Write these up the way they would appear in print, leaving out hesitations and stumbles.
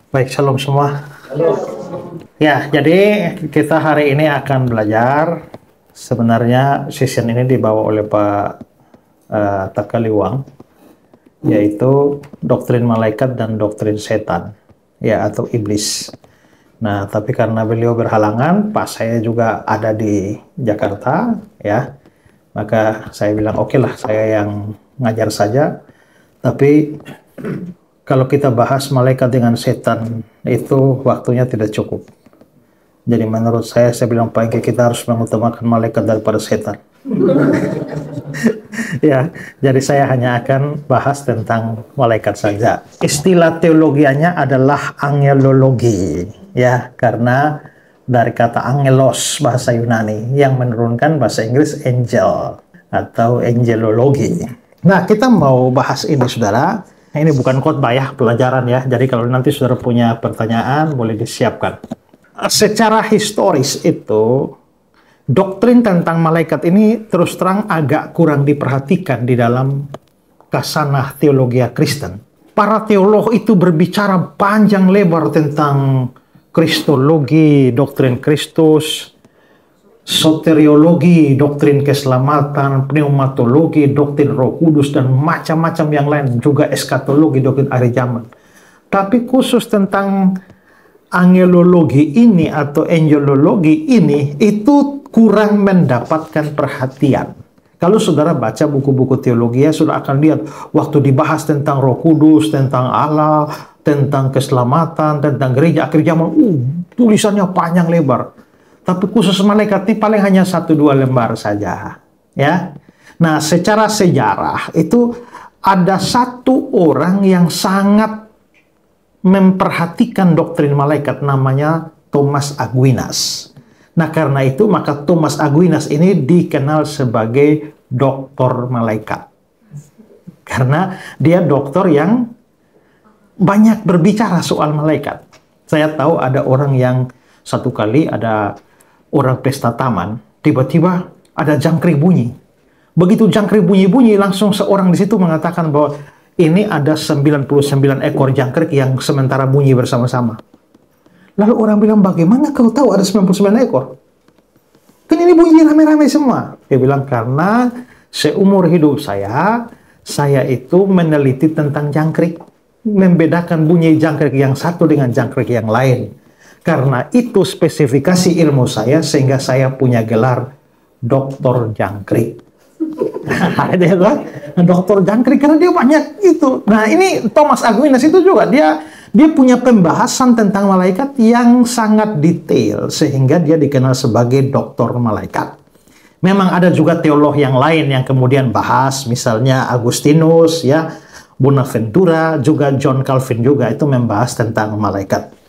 Baik, shalom semua. Ya, jadi kita hari ini akan belajar. Sebenarnya session ini dibawa oleh Pak Takaliwang, yaitu doktrin malaikat dan doktrin setan, ya, atau iblis. Nah, tapi karena beliau berhalangan, Pak saya juga ada di Jakarta, ya, maka saya bilang oke lah, saya yang ngajar saja. Tapi kalau kita bahas malaikat dengan setan, itu waktunya tidak cukup. Jadi menurut saya bilang Pak Engki, kita harus mengutamakan malaikat daripada setan. Ya, jadi saya hanya akan bahas tentang malaikat saja. Istilah teologianya adalah angelologi, ya, karena dari kata angelos bahasa Yunani yang menurunkan bahasa Inggris angel atau angelologi. Nah, kita mau bahas ini, saudara. Ini bukan khotbah ya, pelajaran ya. Jadi kalau nanti saudara punya pertanyaan, boleh disiapkan. Secara historis itu, doktrin tentang malaikat ini terus terang agak kurang diperhatikan di dalam kasanah teologi Kristen. Para teolog itu berbicara panjang lebar tentang kristologi, doktrin Kristus, soteriologi, doktrin keselamatan, pneumatologi, doktrin Roh Kudus, dan macam-macam yang lain, juga eskatologi, doktrin akhir zaman. Tapi khusus tentang angelologi ini atau angelologi ini, itu kurang mendapatkan perhatian. Kalau saudara baca buku-buku teologi, ya, sudah akan lihat waktu dibahas tentang Roh Kudus, tentang Allah, tentang keselamatan, tentang gereja akhir zaman, tulisannya panjang lebar. Tapi khusus malaikat ini paling hanya 1-2 lembar saja, ya. Nah, secara sejarah itu ada satu orang yang sangat memperhatikan doktrin malaikat, namanya Thomas Aquinas. Nah, karena itu maka Thomas Aquinas ini dikenal sebagai doktor malaikat. Karena dia doktor yang banyak berbicara soal malaikat. Saya tahu ada orang yang satu kali ada orang pesta taman, tiba-tiba ada jangkrik bunyi. Begitu jangkrik bunyi-bunyi, langsung seorang di situ mengatakan bahwa ini ada 99 ekor jangkrik yang sementara bunyi bersama-sama. Lalu orang bilang, bagaimana kau tahu ada 99 ekor? Kan ini bunyi rame-rame semua. Dia bilang, karena seumur hidup saya itu meneliti tentang jangkrik, membedakan bunyi jangkrik yang satu dengan jangkrik yang lain. Karena itu spesifikasi ilmu saya, sehingga saya punya gelar doktor jangkrik. Doktor jangkrik karena dia banyak itu. Nah, ini Thomas Aquinas itu juga dia punya pembahasan tentang malaikat yang sangat detail, sehingga dia dikenal sebagai doktor malaikat. Memang ada juga teolog yang lain yang kemudian bahas, misalnya Agustinus, ya, Bonaventura, juga John Calvin juga itu membahas tentang malaikat.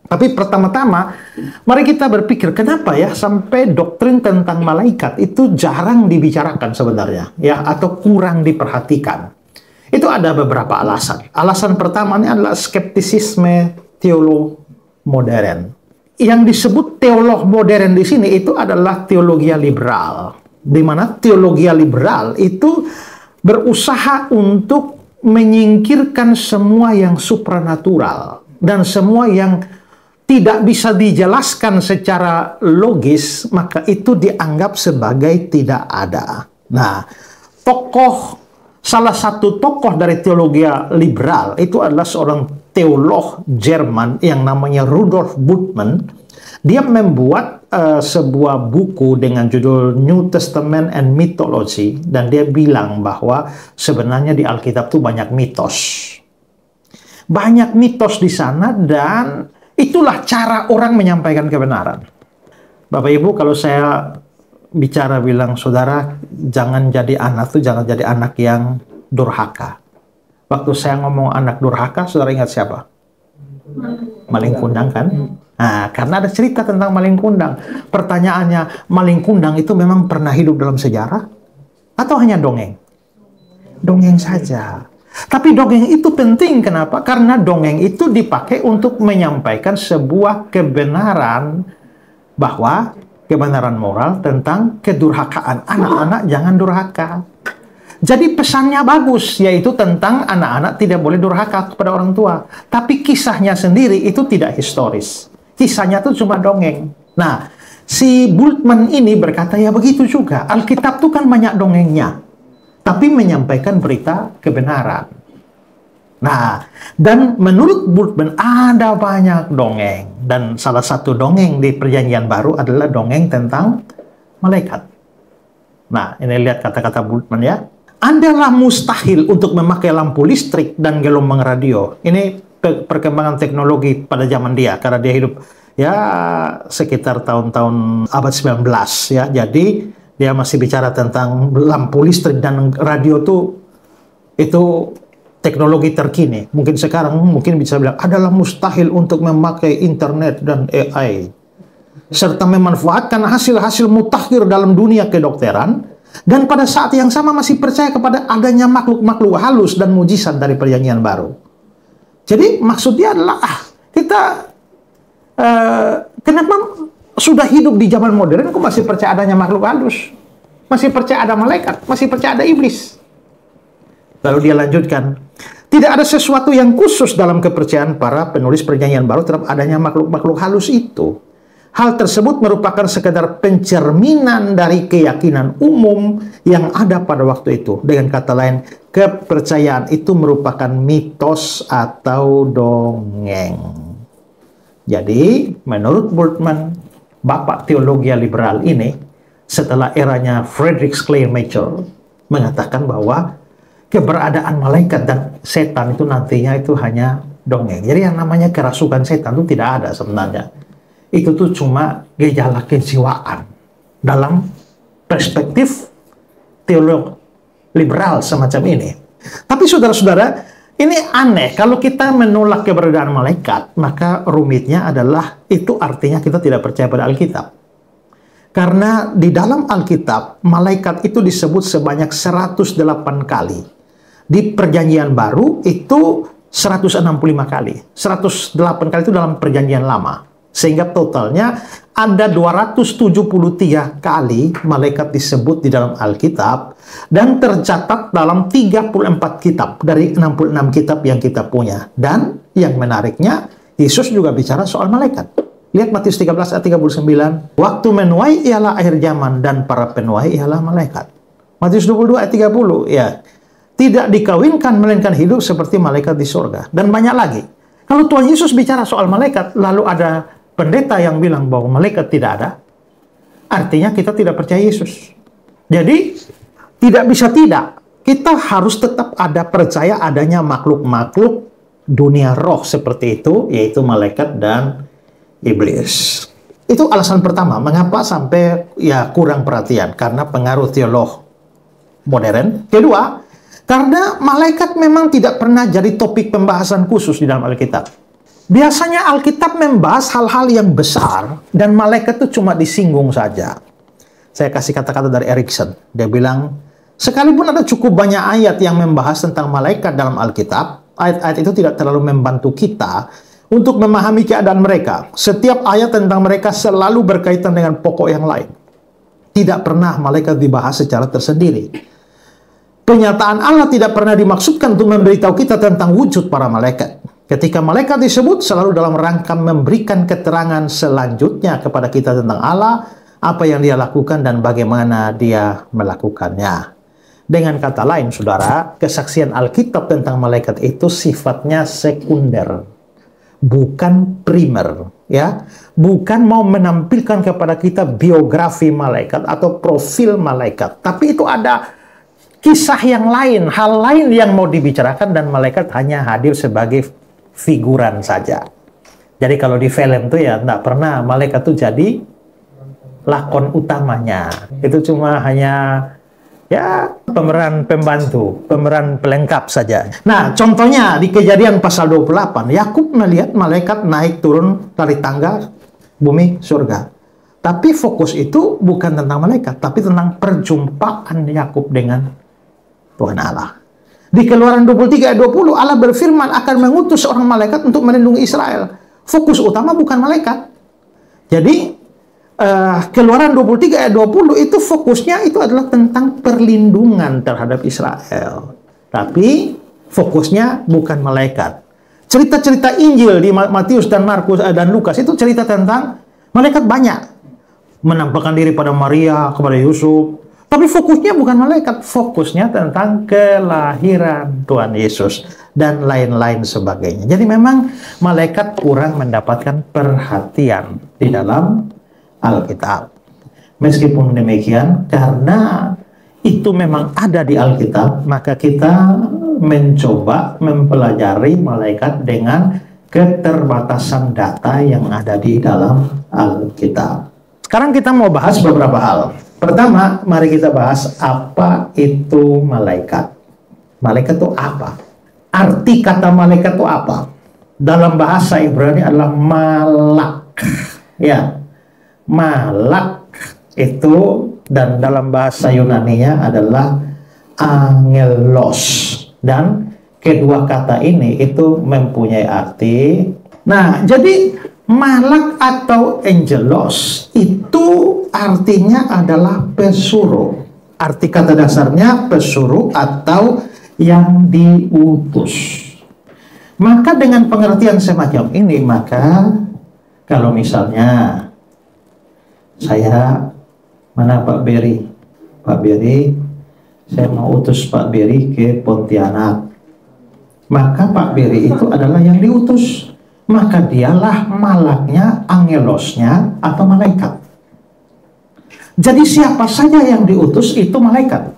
Tapi pertama-tama, mari kita berpikir kenapa ya sampai doktrin tentang malaikat itu jarang dibicarakan sebenarnya, ya, atau kurang diperhatikan. Itu ada beberapa alasan. Alasan pertamanya adalah skeptisisme teolog modern. Yang disebut teolog modern di sini itu adalah teologi liberal, di mana teologi liberal itu berusaha untuk menyingkirkan semua yang supranatural dan semua yang tidak bisa dijelaskan secara logis, maka itu dianggap sebagai tidak ada. Nah, salah satu tokoh dari teologi liberal itu adalah seorang teolog Jerman yang namanya Rudolf Bultmann. Dia membuat sebuah buku dengan judul New Testament and Mythology, dan dia bilang bahwa sebenarnya di Alkitab itu banyak mitos. Banyak mitos di sana, dan itulah cara orang menyampaikan kebenaran. Bapak Ibu, kalau saya bicara bilang, saudara, jangan jadi anak yang durhaka. Waktu saya ngomong anak durhaka, saudara ingat siapa? Maling kundang, kan? Nah, karena ada cerita tentang maling kundang. Pertanyaannya, maling kundang itu memang pernah hidup dalam sejarah? Atau hanya dongeng? Dongeng saja. Tapi dongeng itu penting, kenapa? Karena dongeng itu dipakai untuk menyampaikan sebuah kebenaran, bahwa kebenaran moral tentang kedurhakaan. Anak-anak jangan durhaka. Jadi pesannya bagus, yaitu tentang anak-anak tidak boleh durhaka kepada orang tua. Tapi kisahnya sendiri itu tidak historis. Kisahnya itu cuma dongeng. Nah, si Bultmann ini berkata, ya begitu juga. Alkitab itu kan banyak dongengnya, tapi menyampaikan berita kebenaran. Nah, dan menurut Bultmann ada banyak dongeng. Dan salah satu dongeng di Perjanjian Baru adalah dongeng tentang malaikat. Nah, ini lihat kata-kata Bultmann ya. Adalah mustahil untuk memakai lampu listrik dan gelombang radio. Ini perkembangan teknologi pada zaman dia, karena dia hidup ya sekitar tahun-tahun abad 19 ya. Jadi dia masih bicara tentang lampu listrik dan radio itu teknologi terkini. Mungkin sekarang mungkin bisa bilang adalah mustahil untuk memakai internet dan AI serta memanfaatkan hasil-hasil mutakhir dalam dunia kedokteran. Dan pada saat yang sama masih percaya kepada adanya makhluk-makhluk halus dan mujizat dari Perjanjian Baru. Jadi maksudnya adalah kita kenapa sudah hidup di zaman modern kok masih percaya adanya makhluk halus, masih percaya ada malaikat, masih percaya ada iblis. Lalu dia lanjutkan, tidak ada sesuatu yang khusus dalam kepercayaan para penulis Perjanjian Baru terhadap adanya makhluk-makhluk halus itu. Hal tersebut merupakan sekedar pencerminan dari keyakinan umum yang ada pada waktu itu. Dengan kata lain, kepercayaan itu merupakan mitos atau dongeng. Jadi, menurut Bultmann, bapak teologi liberal ini, setelah eranya Friedrich Schleiermacher, mengatakan bahwa keberadaan malaikat dan setan itu nantinya itu hanya dongeng. Jadi yang namanya kerasukan setan itu tidak ada sebenarnya. Itu tuh cuma gejala kejiwaan dalam perspektif teolog liberal semacam ini. Tapi saudara-saudara, ini aneh. Kalau kita menolak keberadaan malaikat, maka rumitnya adalah itu artinya kita tidak percaya pada Alkitab. Karena di dalam Alkitab, malaikat itu disebut sebanyak 108 kali. Di Perjanjian Baru itu 165 kali. 108 kali itu dalam Perjanjian Lama. Sehingga totalnya ada 273 kali malaikat disebut di dalam Alkitab dan tercatat dalam 34 kitab dari 66 kitab yang kita punya. Dan yang menariknya, Yesus juga bicara soal malaikat. Lihat Matius 13 ayat 39. Waktu menuai ialah akhir zaman dan para penuai ialah malaikat. Matius 22 ayat 30. Ya, tidak dikawinkan melainkan hidup seperti malaikat di surga. Dan banyak lagi. Kalau Tuhan Yesus bicara soal malaikat, lalu ada pendeta yang bilang bahwa malaikat tidak ada, artinya kita tidak percaya Yesus. Jadi, tidak bisa tidak. Kita harus tetap ada percaya adanya makhluk-makhluk dunia roh seperti itu, yaitu malaikat dan iblis. Itu alasan pertama, mengapa sampai ya kurang perhatian, karena pengaruh teolog modern. Kedua, karena malaikat memang tidak pernah jadi topik pembahasan khusus di dalam Alkitab. Biasanya Alkitab membahas hal-hal yang besar dan malaikat itu cuma disinggung saja. Saya kasih kata-kata dari Erikson. Dia bilang, sekalipun ada cukup banyak ayat yang membahas tentang malaikat dalam Alkitab, ayat-ayat itu tidak terlalu membantu kita untuk memahami keadaan mereka. Setiap ayat tentang mereka selalu berkaitan dengan pokok yang lain. Tidak pernah malaikat dibahas secara tersendiri. Kenyataan Allah tidak pernah dimaksudkan untuk memberitahu kita tentang wujud para malaikat. Ketika malaikat disebut selalu dalam rangka memberikan keterangan selanjutnya kepada kita tentang Allah, apa yang dia lakukan dan bagaimana dia melakukannya. Dengan kata lain, saudara, kesaksian Alkitab tentang malaikat itu sifatnya sekunder, bukan primer, ya, bukan mau menampilkan kepada kita biografi malaikat atau profil malaikat, tapi itu ada kisah yang lain, hal lain yang mau dibicarakan dan malaikat hanya hadir sebagai figuran saja. Jadi kalau di film tuh ya tidak pernah malaikat tuh jadi lakon utamanya. Itu cuma hanya ya pemeran pembantu, pemeran pelengkap saja. Nah, contohnya di Kejadian pasal 28, Yakub melihat malaikat naik turun dari tangga bumi surga. Tapi fokus itu bukan tentang malaikat, tapi tentang perjumpaan Yakub dengan Tuhan Allah. Di Keluaran 23 ayat 20, Allah berfirman akan mengutus seorang malaikat untuk melindungi Israel. Fokus utama bukan malaikat. Jadi, Keluaran 23 ayat 20 itu fokusnya itu adalah tentang perlindungan terhadap Israel. Tapi fokusnya bukan malaikat. Cerita-cerita Injil di Matius dan Markus dan Lukas itu cerita tentang malaikat banyak. Menampakkan diri pada Maria, kepada Yusuf. Tapi fokusnya bukan malaikat. Fokusnya tentang kelahiran Tuhan Yesus. Dan lain-lain sebagainya. Jadi memang malaikat kurang mendapatkan perhatian di dalam Alkitab. Meskipun demikian, karena itu memang ada di Alkitab, maka kita mencoba mempelajari malaikat dengan keterbatasan data yang ada di dalam Alkitab. Sekarang kita mau bahas beberapa hal. Pertama, mari kita bahas apa itu malaikat. Malaikat itu apa? Arti kata malaikat itu apa? Dalam bahasa Ibrani adalah malak. Ya, malak itu, dan dalam bahasa Yunaninya adalah angelos. Dan kedua kata ini itu mempunyai arti. Nah, jadi malak atau angelos itu artinya adalah pesuruh. Arti kata dasarnya pesuruh atau yang diutus. Maka dengan pengertian semacam ini, maka kalau misalnya saya, mana Pak Beri? Pak Beri, saya mau utus Pak Beri ke Pontianak. Maka Pak Beri itu adalah yang diutus. Maka dialah malaknya, angelosnya, atau malaikat. Jadi siapa saja yang diutus itu malaikat.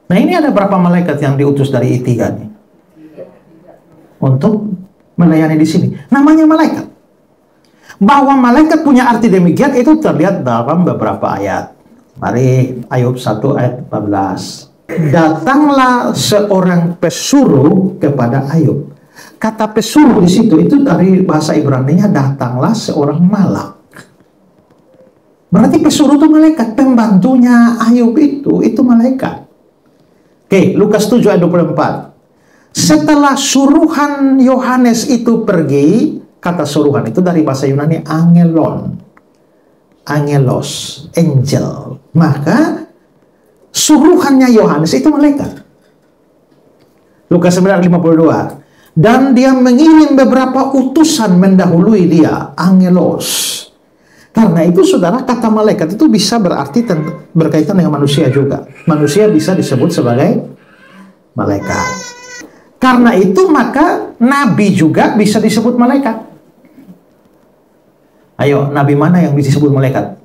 Nah, ini ada berapa malaikat yang diutus dari I3 nih? Untuk melayani di sini. Namanya malaikat. Bahwa malaikat punya arti demikian itu terlihat dalam beberapa ayat. Mari Ayub 1 ayat 14. Datanglah seorang pesuruh kepada Ayub. Kata pesuruh di situ itu dari bahasa Ibrani-nya datanglah seorang malak. Berarti pesuruh itu malaikat, pembantunya Ayub itu malaikat. Oke, Lukas 7 ayat 24. Setelah suruhan Yohanes itu pergi, kata suruhan itu dari bahasa Yunani angelon. Angelos, angel. Maka suruhannya Yohanes itu malaikat. Lukas 9:52. Dan dia mengirim beberapa utusan mendahului dia, angelos. Karena itu saudara, kata malaikat itu bisa berarti berkaitan dengan manusia juga. Manusia bisa disebut sebagai malaikat. Karena itu maka nabi juga bisa disebut malaikat. Ayo, nabi mana yang disebut malaikat?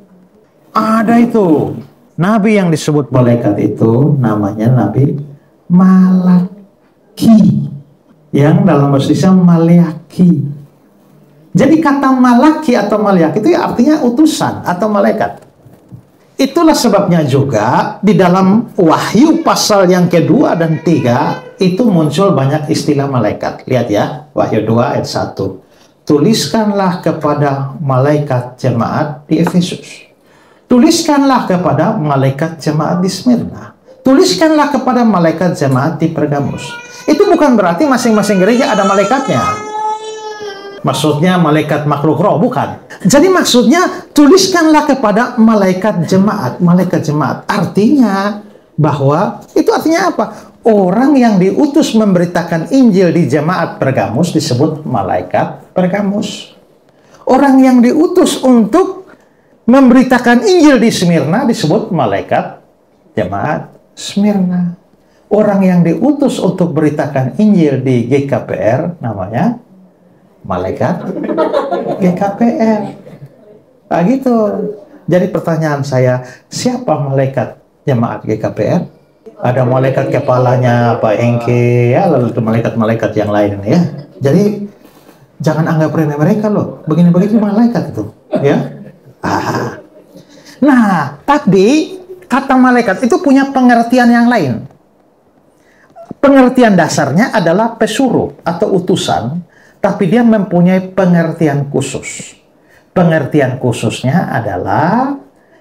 Ada itu. Nabi yang disebut malaikat itu namanya Nabi Malaki. Yang dalam bahasa Indonesia Maleaki. Jadi kata Malaki atau Maleaki itu artinya utusan atau malaikat. Itulah sebabnya juga di dalam Wahyu pasal yang kedua dan 3 itu muncul banyak istilah malaikat. Lihat ya, Wahyu 2 ayat 1. Tuliskanlah kepada malaikat jemaat di Efesus. Tuliskanlah kepada malaikat jemaat di Smyrna. Tuliskanlah kepada malaikat jemaat di Pergamus. Itu bukan berarti masing-masing gereja ada malaikatnya. Maksudnya malaikat makhluk roh, bukan. Jadi maksudnya tuliskanlah kepada malaikat jemaat. Malaikat jemaat artinya bahwa, itu artinya apa? Orang yang diutus memberitakan Injil di jemaat Pergamus disebut malaikat Pergamus. Orang yang diutus untuk memberitakan Injil di Smyrna disebut malaikat jemaat Smyrna. Orang yang diutus untuk beritakan Injil di GKPR namanya malaikat GKPR. Nah gitu. Jadi pertanyaan saya, siapa malaikat jemaat GKPR? Ada malaikat kepalanya Pak Engke, ya, lalu itu malaikat-malaikat yang lain ya. Jadi jangan anggap remeh mereka loh. Begini-begini malaikat itu, ya. Nah, tapi kata malaikat itu punya pengertian yang lain. Pengertian dasarnya adalah pesuruh atau utusan, tapi dia mempunyai pengertian khusus. Pengertian khususnya adalah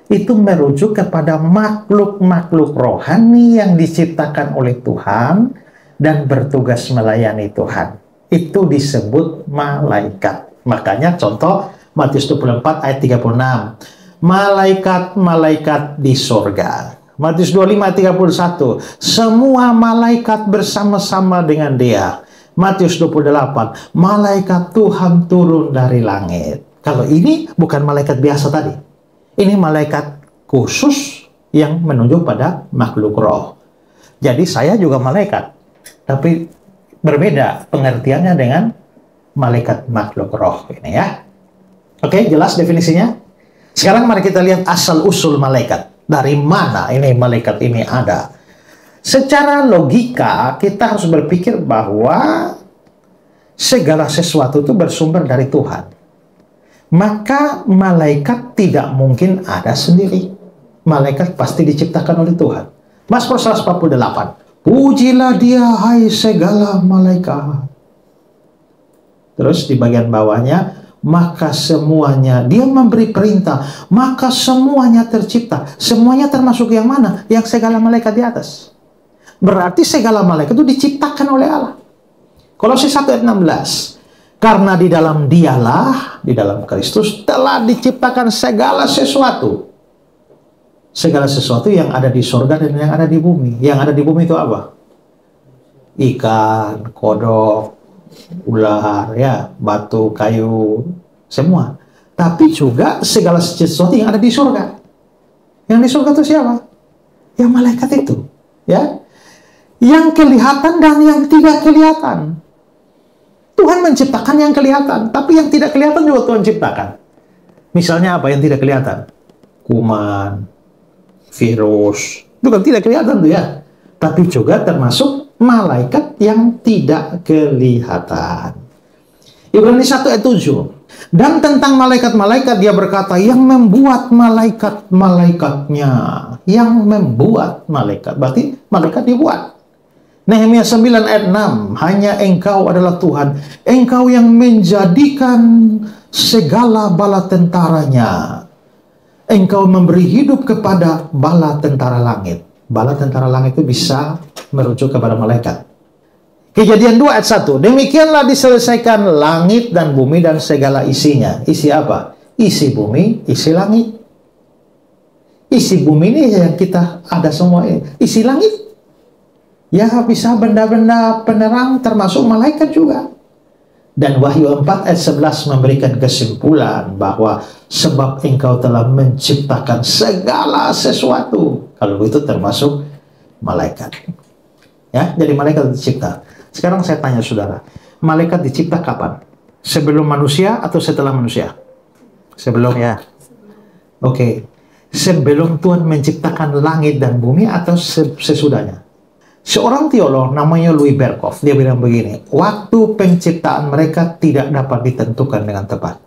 itu merujuk kepada makhluk-makhluk rohani yang diciptakan oleh Tuhan dan bertugas melayani Tuhan. Itu disebut malaikat. Makanya contoh Matius 24 ayat 36. Malaikat-malaikat di sorga. Matius 25 ayat 31. Semua malaikat bersama-sama dengan dia. Matius 28. Malaikat Tuhan turun dari langit. Kalau ini bukan malaikat biasa tadi. Ini malaikat khusus yang menunjuk pada makhluk roh. Jadi saya juga malaikat. Tapi berbeda pengertiannya dengan malaikat makhluk roh ini ya. Oke, jelas definisinya? Sekarang mari kita lihat asal-usul malaikat. Dari mana ini malaikat ini ada? Secara logika, kita harus berpikir bahwa segala sesuatu itu bersumber dari Tuhan. Maka malaikat tidak mungkin ada sendiri. Malaikat pasti diciptakan oleh Tuhan. Mazmur 148. Pujilah dia, hai segala malaikat. Terus di bagian bawahnya, maka semuanya, dia memberi perintah, maka semuanya tercipta. Semuanya termasuk yang mana? Yang segala malaikat di atas. Berarti segala malaikat itu diciptakan oleh Allah. Kolose 1 ayat 16. Karena di dalam dialah, di dalam Kristus, telah diciptakan segala sesuatu. Segala sesuatu yang ada di sorga dan yang ada di bumi. Yang ada di bumi itu apa? Ikan, kodok, ular, ya, batu, kayu, semua. Tapi juga segala sesuatu yang ada di surga. Yang di surga itu siapa? Yang malaikat itu, ya. Yang kelihatan dan yang tidak kelihatan. Tuhan menciptakan yang kelihatan, tapi yang tidak kelihatan juga Tuhan ciptakan. Misalnya apa yang tidak kelihatan? Kuman, virus, itu kan tidak kelihatan tuh ya. Tapi juga termasuk malaikat yang tidak kelihatan. Ibrani 1 ayat 7. Dan tentang malaikat-malaikat dia berkata, yang membuat malaikat-malaikatnya. Yang membuat malaikat. Berarti malaikat dibuat. Nehemia 9 ayat 6. Hanya engkau adalah Tuhan. Engkau yang menjadikan segala bala tentaranya. Engkau memberi hidup kepada bala tentara langit. Bala tentara langit itu bisa merujuk kepada malaikat. Kejadian 2 ayat 1. Demikianlah diselesaikan langit dan bumi dan segala isinya. Isi apa? Isi bumi, isi langit. Isi bumi ini yang kita ada semua ini. Isi langit. Ya bisa benda-benda penerang termasuk malaikat juga. Dan Wahyu 4 ayat 11 memberikan kesimpulan bahwa sebab engkau telah menciptakan segala sesuatu. Kalau itu termasuk malaikat. Ya, jadi malaikat dicipta. Sekarang saya tanya saudara, malaikat dicipta kapan? Sebelum manusia atau setelah manusia? Sebelum ya. Oke. Sebelum Tuhan menciptakan langit dan bumi atau sesudahnya? Seorang teolog namanya Louis Berkhof, dia bilang begini, waktu penciptaan mereka tidak dapat ditentukan dengan tepat.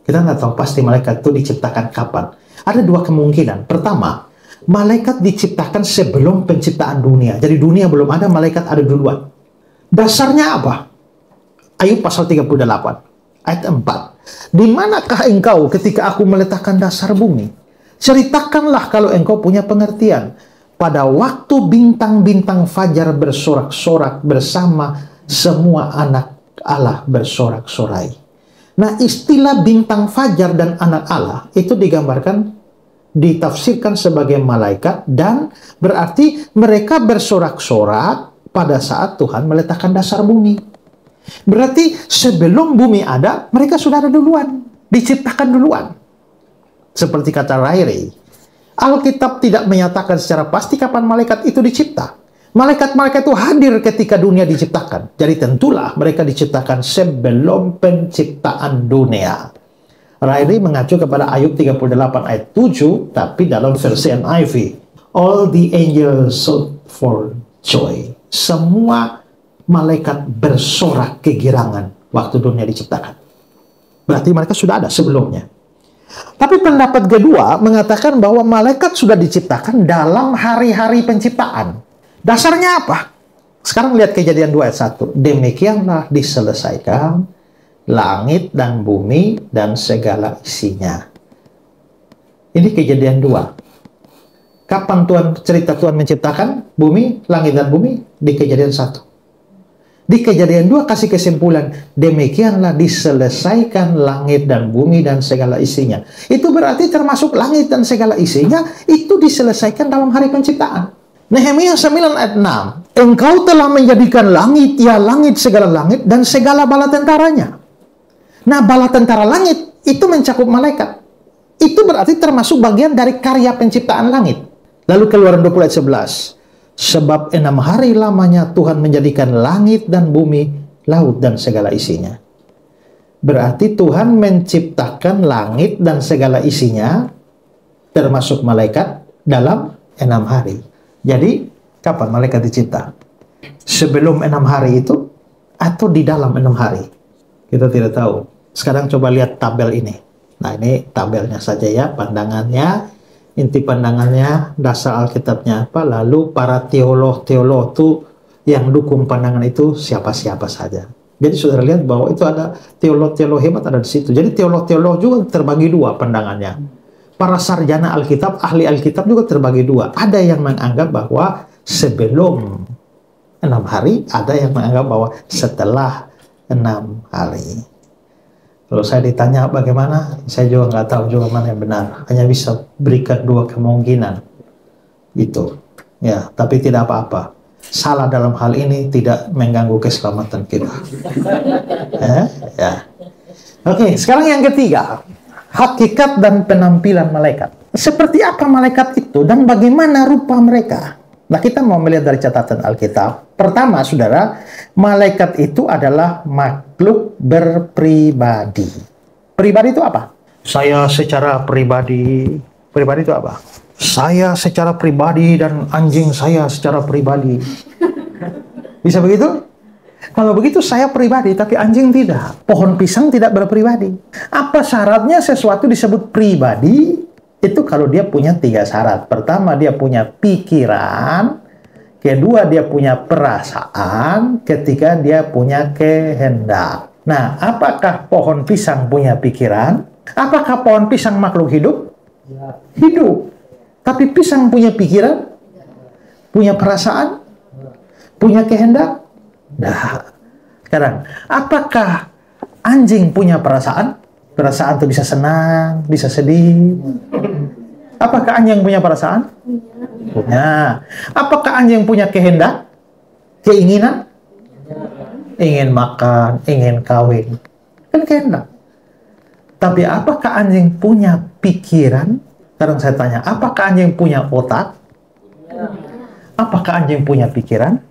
Kita nggak tahu pasti malaikat itu diciptakan kapan. Ada dua kemungkinan. Pertama, malaikat diciptakan sebelum penciptaan dunia. Jadi dunia belum ada, malaikat ada duluan. Dasarnya apa? Ayub pasal 38, ayat 4. Di manakah engkau ketika aku meletakkan dasar bumi? Ceritakanlah kalau engkau punya pengertian. Pada waktu bintang-bintang fajar bersorak-sorak bersama semua anak Allah bersorak-sorai. Nah, istilah bintang fajar dan anak Allah itu digambarkan, ditafsirkan sebagai malaikat dan berarti mereka bersorak-sorak pada saat Tuhan meletakkan dasar bumi. Berarti sebelum bumi ada, mereka sudah ada duluan, diciptakan duluan. Seperti kata Ray Ray, Alkitab tidak menyatakan secara pasti kapan malaikat itu dicipta. Malaikat-malaikat itu hadir ketika dunia diciptakan. Jadi tentulah mereka diciptakan sebelum penciptaan dunia. Riley mengacu kepada Ayub 38 ayat 7, tapi dalam versi NIV. All the angels shout for joy. Semua malaikat bersorak kegirangan waktu dunia diciptakan. Berarti mereka sudah ada sebelumnya. Tapi pendapat kedua mengatakan bahwa malaikat sudah diciptakan dalam hari-hari penciptaan. Dasarnya apa? Sekarang lihat Kejadian 2 ayat 1. Demikianlah diselesaikan langit dan bumi dan segala isinya. Ini Kejadian 2. Kapan cerita Tuhan menciptakan bumi, langit dan bumi? Di Kejadian 1. Di Kejadian 2 kasih kesimpulan, demikianlah diselesaikan langit dan bumi dan segala isinya. Itu berarti termasuk langit dan segala isinya, itu diselesaikan dalam hari penciptaan. Nehemia 9 ayat 6, engkau telah menjadikan langit, ya langit segala langit, dan segala bala tentaranya. Nah, bala tentara langit itu mencakup malaikat. Itu berarti termasuk bagian dari karya penciptaan langit. Lalu Keluaran 20 ayat 11, sebab 6 hari lamanya Tuhan menjadikan langit dan bumi, laut dan segala isinya. Berarti Tuhan menciptakan langit dan segala isinya, termasuk malaikat, dalam 6 hari. Jadi, kapan malaikat dicipta? Sebelum 6 hari itu, atau di dalam 6 hari? Kita tidak tahu. Sekarang coba lihat tabel ini. Nah, ini tabelnya saja ya, pandangannya. Inti pandangannya, dasar Alkitabnya apa, lalu para teolog-teolog itu yang dukung pandangan itu siapa-siapa saja. Jadi saudara lihat bahwa itu ada teolog-teolog hebat ada di situ. Jadi teolog-teolog juga terbagi dua pandangannya. Para sarjana Alkitab, ahli Alkitab juga terbagi dua. Ada yang menganggap bahwa sebelum 6 hari, ada yang menganggap bahwa setelah 6 hari. Kalau saya ditanya bagaimana, saya juga nggak tahu juga mana yang benar. Hanya bisa berikan dua kemungkinan. Itu. Ya, tapi tidak apa-apa. Salah dalam hal ini tidak mengganggu keselamatan kita. Ya. Oke, sekarang yang ketiga. Hakikat dan penampilan malaikat. Seperti apa malaikat itu dan bagaimana rupa mereka? Nah, kita mau melihat dari catatan Alkitab. Pertama, saudara, malaikat itu adalah makhluk berpribadi. Pribadi itu apa? Saya secara pribadi. Pribadi itu apa? Saya secara pribadi dan anjing saya secara pribadi. Bisa begitu? Kalau begitu saya pribadi, tapi anjing tidak. Pohon pisang tidak berpribadi. Apa syaratnya sesuatu disebut pribadi? Itu kalau dia punya 3 syarat. Pertama, dia punya pikiran. Kedua, dia punya perasaan. Ketiga, dia punya kehendak. Nah, apakah pohon pisang punya pikiran? Apakah pohon pisang makhluk hidup? Hidup. Tapi pisang punya pikiran? Punya perasaan? Punya kehendak? Nah, sekarang, apakah anjing punya perasaan? Perasaan itu bisa senang, bisa sedih. Apakah anjing punya perasaan? Punya. Apakah anjing punya kehendak? Keinginan? Ingin makan, ingin kawin. Kan kehendak. Tapi apakah anjing punya pikiran? Sekarang saya tanya, apakah anjing punya otak? Apakah anjing punya pikiran?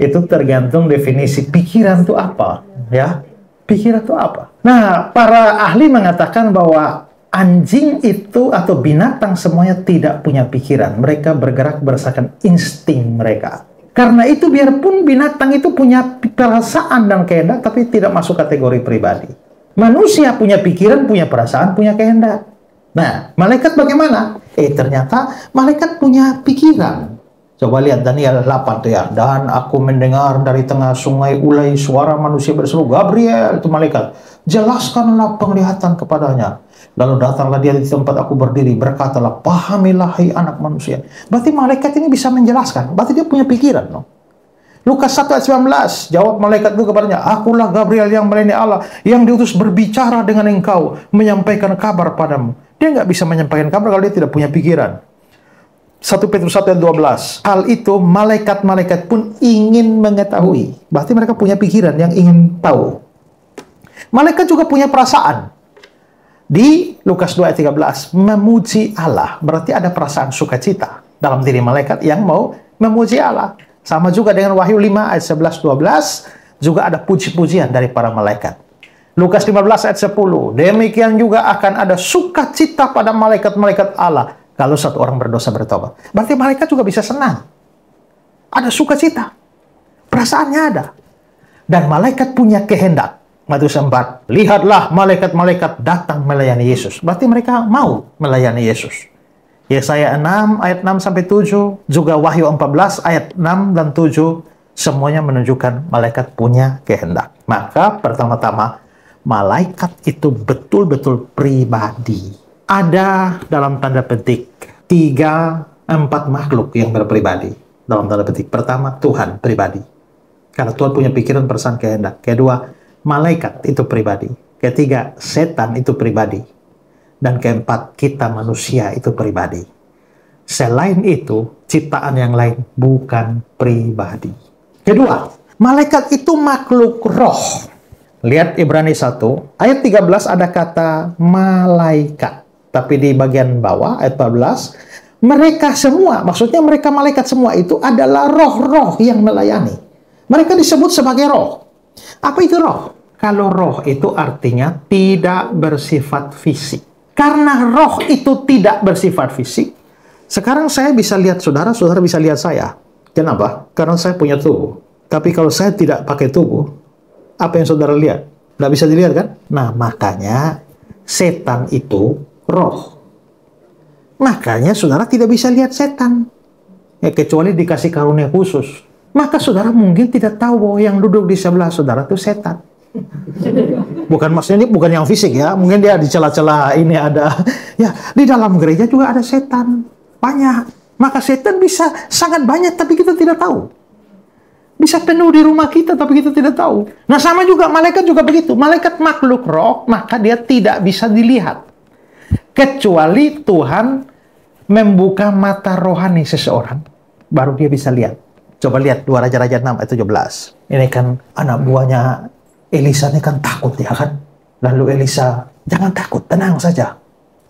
Itu tergantung definisi pikiran itu apa, ya. Pikiran itu apa? Nah, para ahli mengatakan bahwa anjing itu atau binatang semuanya tidak punya pikiran. Mereka bergerak berdasarkan insting mereka. Karena itu biarpun binatang itu punya perasaan dan kehendak, tapi tidak masuk kategori pribadi. Manusia punya pikiran, punya perasaan, punya kehendak. Nah, malaikat bagaimana? Ternyata malaikat punya pikiran. Coba lihat Daniel 8 tuh ya. Dan aku mendengar dari tengah sungai Ulai suara manusia berseru, Gabriel, itu malaikat, jelaskanlah penglihatan kepadanya. Lalu datanglah dia di tempat aku berdiri, berkatalah, pahamilah hai anak manusia. Berarti malaikat ini bisa menjelaskan. Berarti dia punya pikiran. No? Lukas 1 ayat 19, jawab malaikat itu kepadanya, akulah Gabriel yang melayani Allah, yang diutus berbicara dengan engkau, menyampaikan kabar padamu. Dia nggak bisa menyampaikan kabar kalau dia tidak punya pikiran. 1 Petrus 1 ayat 12. Hal itu malaikat-malaikat pun ingin mengetahui. Berarti mereka punya pikiran yang ingin tahu. Malaikat juga punya perasaan. Di Lukas 2 ayat 13, memuji Allah. Berarti ada perasaan sukacita dalam diri malaikat yang mau memuji Allah. Sama juga dengan Wahyu 5 ayat 11-12, juga ada puji-pujian dari para malaikat. Lukas 15 ayat 10, demikian juga akan ada sukacita pada malaikat-malaikat Allah kalau satu orang berdosa bertobat. Berarti malaikat juga bisa senang. Ada sukacita. Perasaannya ada. Dan malaikat punya kehendak. Matius 4. Lihatlah malaikat-malaikat datang melayani Yesus. Berarti mereka mau melayani Yesus. Yesaya 6 ayat 6-7. Juga Wahyu 14 ayat 6 dan 7. Semuanya menunjukkan malaikat punya kehendak. Maka pertama-tama malaikat itu betul-betul pribadi. Ada dalam tanda petik 3 4 makhluk yang berpribadi. Dalam tanda petik. Pertama, Tuhan pribadi. Karena Tuhan punya pikiran, perasaan, kehendak. Kedua, malaikat itu pribadi. Ketiga, setan itu pribadi. Dan keempat, kita manusia itu pribadi. Selain itu, ciptaan yang lain bukan pribadi. Kedua, malaikat itu makhluk roh. Lihat Ibrani 1, ayat 13 ada kata malaikat. Tapi di bagian bawah, ayat 14, mereka semua, maksudnya mereka malaikat semua itu adalah roh-roh yang melayani. Mereka disebut sebagai roh. Apa itu roh? Kalau roh itu artinya tidak bersifat fisik. Karena roh itu tidak bersifat fisik, sekarang saya bisa lihat saudara, saudara bisa lihat saya. Kenapa? Karena saya punya tubuh. Tapi kalau saya tidak pakai tubuh, apa yang saudara lihat? Nggak bisa dilihat kan? Nah, makanya setan itu roh. Makanya saudara tidak bisa lihat setan. Ya, kecuali dikasih karunia khusus. Maka saudara mungkin tidak tahu bahwa yang duduk di sebelah saudara itu setan. Bukan maksudnya ini bukan yang fisik ya, mungkin dia di celah-celah ini ada. Ya, di dalam gereja juga ada setan. Banyak. Maka setan bisa sangat banyak tapi kita tidak tahu. Bisa penuh di rumah kita tapi kita tidak tahu. Nah, sama juga malaikat juga begitu. Malaikat makhluk roh, maka dia tidak bisa dilihat. Kecuali Tuhan membuka mata rohani seseorang, baru dia bisa lihat. Coba lihat 2 Raja-Raja 6 ayat 17. Ini kan anak buahnya Elisa ini kan takut ya kan. Lalu Elisa, jangan takut, tenang saja.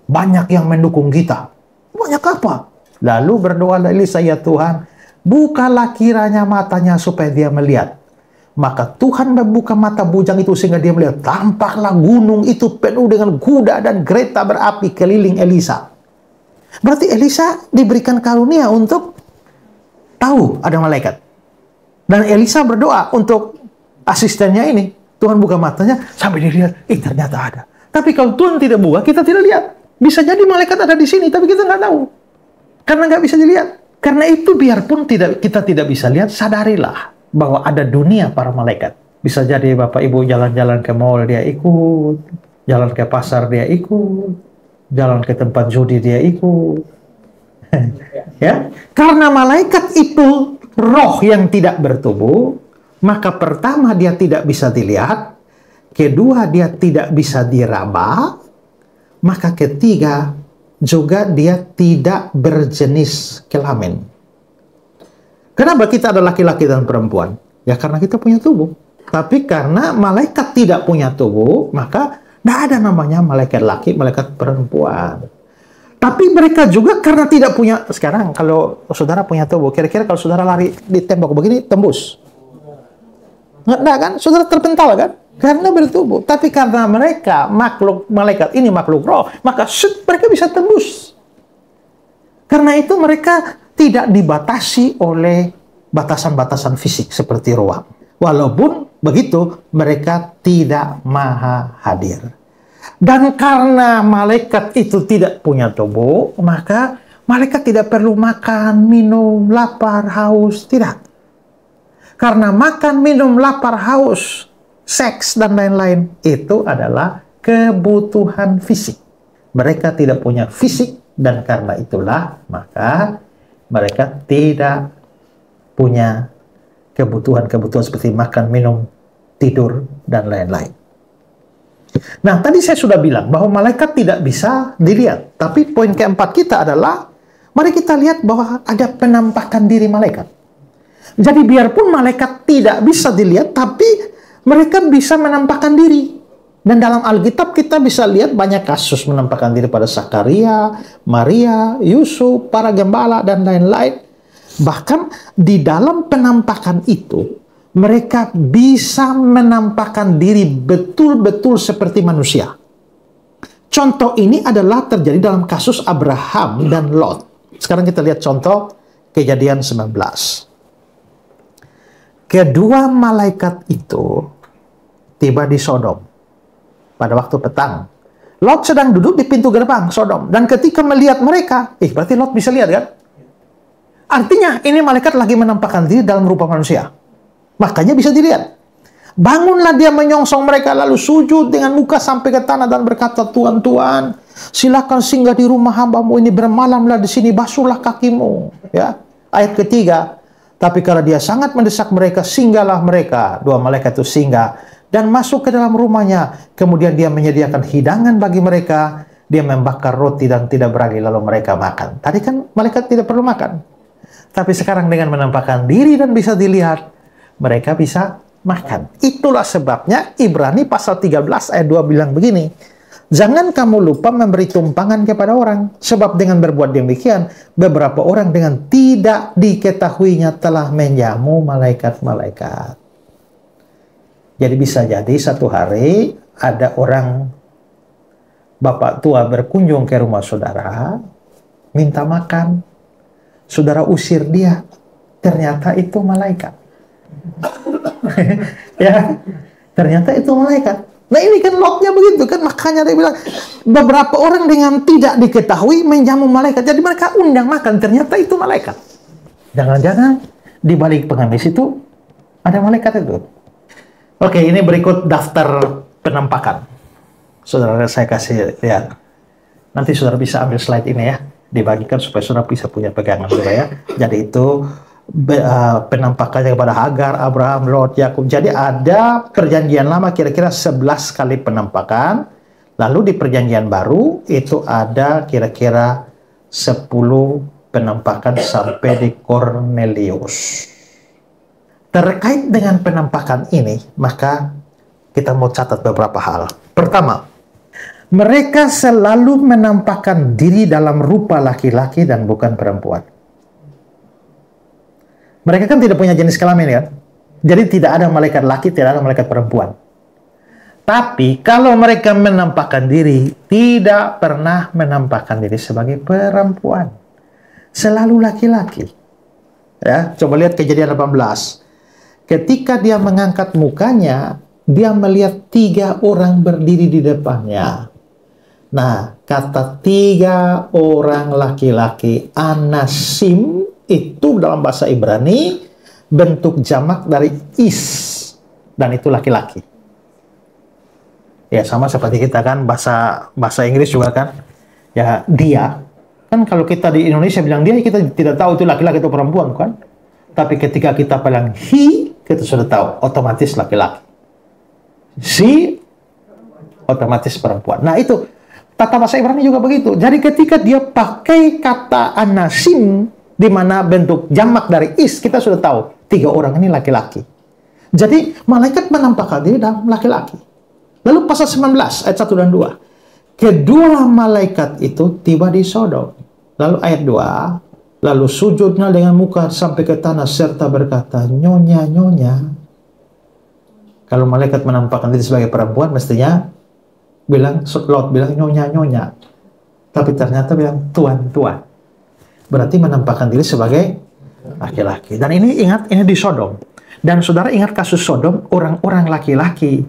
Banyak yang mendukung kita. Banyak apa? Lalu berdoalah Elisa, ya Tuhan, bukalah kiranya matanya supaya dia melihat. Maka Tuhan membuka mata bujang itu sehingga dia melihat. Tampaklah gunung itu penuh dengan kuda dan kereta berapi keliling Elisa. Berarti Elisa diberikan karunia untuk tahu ada malaikat. Dan Elisa berdoa untuk asistennya ini. Tuhan buka matanya sampai dilihat, ternyata ada. Tapi kalau Tuhan tidak buka, kita tidak lihat. Bisa jadi malaikat ada di sini, tapi kita nggak tahu. Karena nggak bisa dilihat. Karena itu biarpun kita tidak bisa lihat, sadarilah bahwa ada dunia para malaikat. Bisa jadi Bapak Ibu jalan-jalan ke mall, dia ikut. Jalan ke pasar, dia ikut. Jalan ke tempat judi, dia ikut. Ya, karena malaikat itu roh yang tidak bertubuh, maka pertama dia tidak bisa dilihat, kedua dia tidak bisa diraba, maka ketiga juga dia tidak berjenis kelamin. Kenapa kita ada laki-laki dan perempuan? Ya karena kita punya tubuh. Tapi karena malaikat tidak punya tubuh, maka tidak ada namanya malaikat laki, malaikat perempuan. Tapi mereka juga karena tidak punya, sekarang kalau saudara punya tubuh, kira-kira kalau saudara lari di tembok begini, tembus. Nggak kan? Saudara terpental kan? Karena bertubuh. Tapi karena mereka makhluk malaikat ini makhluk roh, maka mereka bisa tembus. Karena itu mereka tidak dibatasi oleh batasan-batasan fisik seperti ruang. Walaupun begitu, mereka tidak maha hadir. Dan karena malaikat itu tidak punya tubuh, maka malaikat tidak perlu makan, minum, lapar, haus, tidak. Karena makan, minum, lapar, haus, seks, dan lain-lain, itu adalah kebutuhan fisik. Mereka tidak punya fisik, dan karena itulah, maka mereka tidak punya kebutuhan-kebutuhan seperti makan, minum, tidur, dan lain-lain. Nah, tadi saya sudah bilang bahwa malaikat tidak bisa dilihat. Tapi poin keempat kita adalah, mari kita lihat bahwa ada penampakan diri malaikat. Jadi biarpun malaikat tidak bisa dilihat, tapi mereka bisa menampakkan diri. Dan dalam Alkitab kita bisa lihat banyak kasus menampakkan diri pada Zakaria, Maria, Yusuf, para gembala, dan lain-lain. Bahkan di dalam penampakan itu, mereka bisa menampakkan diri betul-betul seperti manusia. Contoh ini adalah terjadi dalam kasus Abraham dan Lot. Sekarang kita lihat contoh Kejadian 19. Kedua malaikat itu tiba di Sodom pada waktu petang. Lot sedang duduk di pintu gerbang Sodom. Dan ketika melihat mereka, berarti Lot bisa lihat kan? Artinya ini malaikat lagi menampakkan diri dalam rupa manusia. Makanya bisa dilihat. Bangunlah dia menyongsong mereka lalu sujud dengan muka sampai ke tanah dan berkata, Tuhan, Tuhan, silakan singgah di rumah hambamu ini, bermalamlah di sini, basuhlah kakimu. Ya, ayat ketiga. Tapi kalau dia sangat mendesak mereka, singgahlah mereka. Dua malaikat itu singgah dan masuk ke dalam rumahnya. Kemudian dia menyediakan hidangan bagi mereka. Dia membakar roti dan tidak berani, lalu mereka makan. Tadi kan malaikat tidak perlu makan. Tapi sekarang dengan menampakkan diri dan bisa dilihat, mereka bisa makan. Itulah sebabnya Ibrani pasal 13 ayat 2 bilang begini. Jangan kamu lupa memberi tumpangan kepada orang, sebab dengan berbuat demikian, beberapa orang dengan tidak diketahuinya telah menjamu malaikat-malaikat. Jadi bisa jadi satu hari ada orang bapak tua berkunjung ke rumah saudara, minta makan, saudara usir dia, ternyata itu malaikat. Ya, ternyata itu malaikat. Nah ini kan lotnya begitu kan, makanya dia bilang beberapa orang dengan tidak diketahui menjamu malaikat. Jadi mereka undang makan, ternyata itu malaikat. Jangan-jangan di balik pengemis itu ada malaikat itu. Oke, ini berikut daftar penampakan. Saudara, saya kasih lihat. Nanti saudara bisa ambil slide ini ya, dibagikan supaya saudara bisa punya pegangan juga ya. Jadi itu penampakannya kepada Hagar, Abraham, Lot, Yakub. Jadi ada perjanjian lama kira-kira 11 kali penampakan. Lalu di perjanjian baru itu ada kira-kira 10 penampakan sampai di Kornelius. Terkait dengan penampakan ini, maka kita mau catat beberapa hal. Pertama, mereka selalu menampakkan diri dalam rupa laki-laki dan bukan perempuan. Mereka kan tidak punya jenis kelamin kan? Jadi tidak ada malaikat laki, tidak ada malaikat perempuan. Tapi kalau mereka menampakkan diri, tidak pernah menampakkan diri sebagai perempuan. Selalu laki-laki. Ya, coba lihat Kejadian 18. Ketika dia mengangkat mukanya, dia melihat 3 orang berdiri di depannya. Nah, kata 3 orang laki-laki, anasim, itu dalam bahasa Ibrani bentuk jamak dari is, dan itu laki-laki. Ya sama seperti kita kan, bahasa Inggris juga kan, ya dia. Kan kalau kita di Indonesia bilang dia, kita tidak tahu itu laki-laki atau perempuan kan. Tapi ketika kita bilang he, kita sudah tahu otomatis laki-laki. Si otomatis perempuan. Nah itu tata bahasa Ibrani juga begitu. Jadi ketika dia pakai kata anasim, di mana bentuk jamak dari is, kita sudah tahu 3 orang ini laki-laki. Jadi malaikat menampakkan diri dalam laki-laki. Lalu pasal 19 ayat 1 dan 2. Kedua malaikat itu tiba di Sodom. Lalu ayat 2, lalu sujudnya dengan muka sampai ke tanah serta berkata, nyonya, nyonya. Kalau malaikat menampakkan diri sebagai perempuan, mestinya Lot bilang nyonya, nyonya. Tapi ternyata bilang tuan, tuan. Berarti menampakkan diri sebagai laki-laki. Dan ini ingat, ini di Sodom. Dan saudara ingat kasus Sodom, orang-orang laki-laki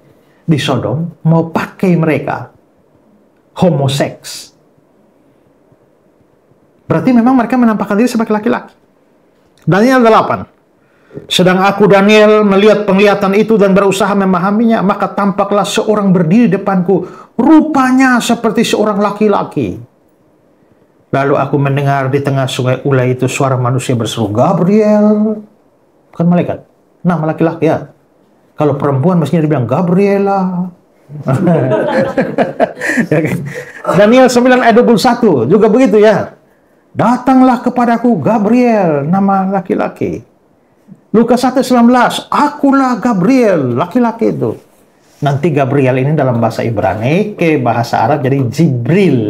di Sodom mau pakai mereka homoseks. Berarti memang mereka menampakkan diri sebagai laki-laki. Daniel 8. Sedang aku Daniel melihat penglihatan itu dan berusaha memahaminya, maka tampaklah seorang berdiri depanku, rupanya seperti seorang laki-laki. Lalu aku mendengar di tengah sungai Ulai itu suara manusia berseru, Gabriel. Bukan malaikat. Nama laki-laki ya. Kalau perempuan mestinya dibilang Gabriela. Daniel 9 ayat 21 juga begitu ya. Datanglah kepadaku Gabriel, nama laki-laki. Lukas 1:19, akulah Gabriel, laki-laki itu. Nanti Gabriel ini dalam bahasa Ibrani ke bahasa Arab jadi Jibril.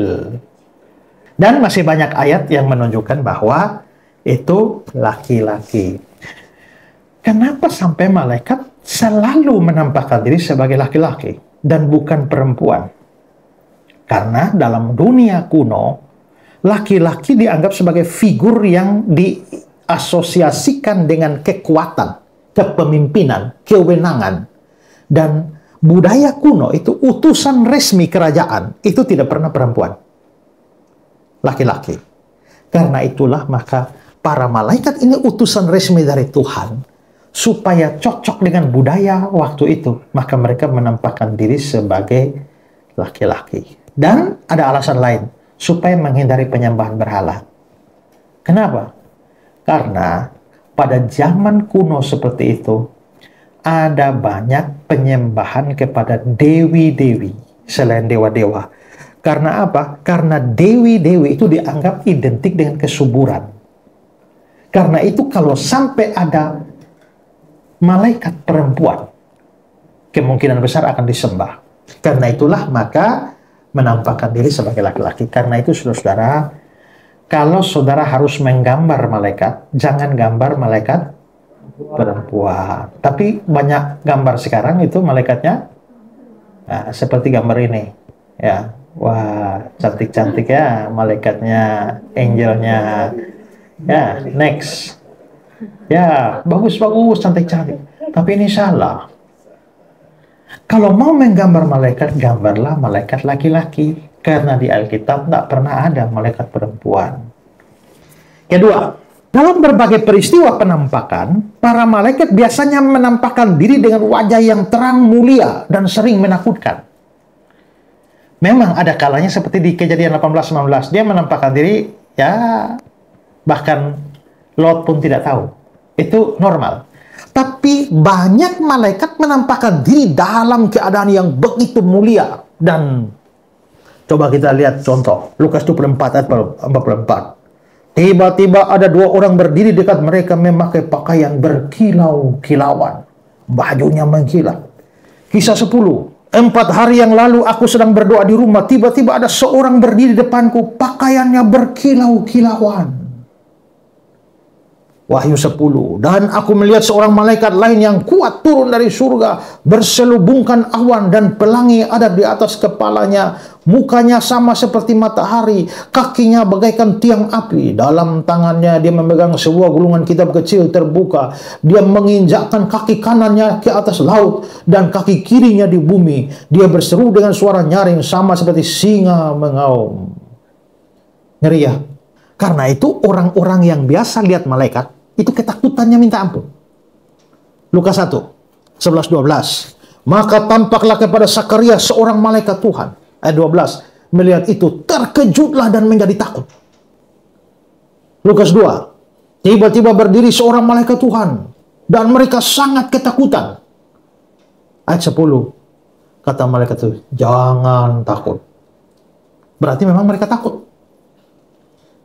Dan masih banyak ayat yang menunjukkan bahwa itu laki-laki. Kenapa sampai malaikat selalu menampakkan diri sebagai laki-laki dan bukan perempuan? Karena dalam dunia kuno, laki-laki dianggap sebagai figur yang diasosiasikan dengan kekuatan, kepemimpinan, kewenangan. Dan budaya kuno itu utusan resmi kerajaan, itu tidak pernah perempuan. Laki-laki. Karena itulah maka para malaikat ini utusan resmi dari Tuhan. Supaya cocok dengan budaya waktu itu. Maka mereka menampakkan diri sebagai laki-laki. Dan ada alasan lain, supaya menghindari penyembahan berhala. Kenapa? Karena pada zaman kuno seperti itu, ada banyak penyembahan kepada dewi-dewi selain dewa-dewa. Karena apa? Karena dewi-dewi itu dianggap identik dengan kesuburan. Karena itu kalau sampai ada malaikat perempuan, kemungkinan besar akan disembah. Karena itulah maka menampakkan diri sebagai laki-laki. Karena itu saudara-saudara, kalau saudara harus menggambar malaikat, jangan gambar malaikat perempuan. Tapi banyak gambar sekarang itu malaikatnya seperti gambar ini. Ya, wah, cantik-cantik ya malaikatnya, angelnya. Ya, next. Ya, bagus-bagus, cantik-cantik. Tapi ini salah. Kalau mau menggambar malaikat, gambarlah malaikat laki-laki. Karena di Alkitab tidak pernah ada malaikat perempuan. Kedua, dalam berbagai peristiwa penampakan, para malaikat biasanya menampakkan diri dengan wajah yang terang, mulia, dan sering menakutkan. Memang ada kalanya seperti di Kejadian 18-19, dia menampakkan diri, ya bahkan Lot pun tidak tahu. Itu normal. Tapi banyak malaikat menampakkan diri dalam keadaan yang begitu mulia. Dan coba kita lihat contoh. Lukas 24 ayat 44. Tiba-tiba ada dua orang berdiri dekat mereka memakai pakaian berkilau-kilauan. Bajunya mengkilat. Kisah 10. 4 hari yang lalu aku sedang berdoa di rumah. Tiba-tiba ada seorang berdiri depanku. Pakaiannya berkilau-kilauan. Wahyu 10. Dan aku melihat seorang malaikat lain yang kuat turun dari surga, berselubungkan awan dan pelangi ada di atas kepalanya. Mukanya sama seperti matahari, kakinya bagaikan tiang api. Dalam tangannya dia memegang sebuah gulungan kitab kecil terbuka. Dia menginjakkan kaki kanannya ke atas laut dan kaki kirinya di bumi. Dia berseru dengan suara nyaring sama seperti singa mengaum. Ngeri ya? Karena itu orang-orang yang biasa lihat malaikat, itu ketakutannya minta ampun. Lukas 1, 11-12. Maka tampaklah kepada Sakaria seorang malaikat Tuhan. Ayat 12. Melihat itu, terkejutlah dan menjadi takut. Lukas 2. Tiba-tiba berdiri seorang malaikat Tuhan. Dan mereka sangat ketakutan. Ayat 10. Kata malaikat itu, jangan takut. Berarti memang mereka takut.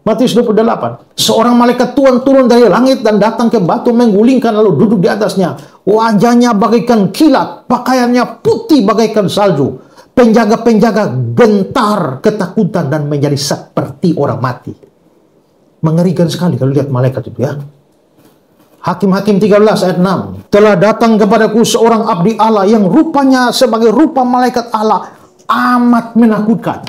Matius 28. Seorang malaikat Tuhan turun dari langit dan datang ke batu menggulingkan lalu duduk di atasnya. Wajahnya bagaikan kilat, pakaiannya putih bagaikan salju. Penjaga-penjaga gentar ketakutan dan menjadi seperti orang mati. Mengerikan sekali kalau lihat malaikat itu ya. Hakim-Hakim 13 ayat 6. Telah datang kepadaku seorang abdi Allah yang rupanya sebagai rupa malaikat Allah amat menakutkan.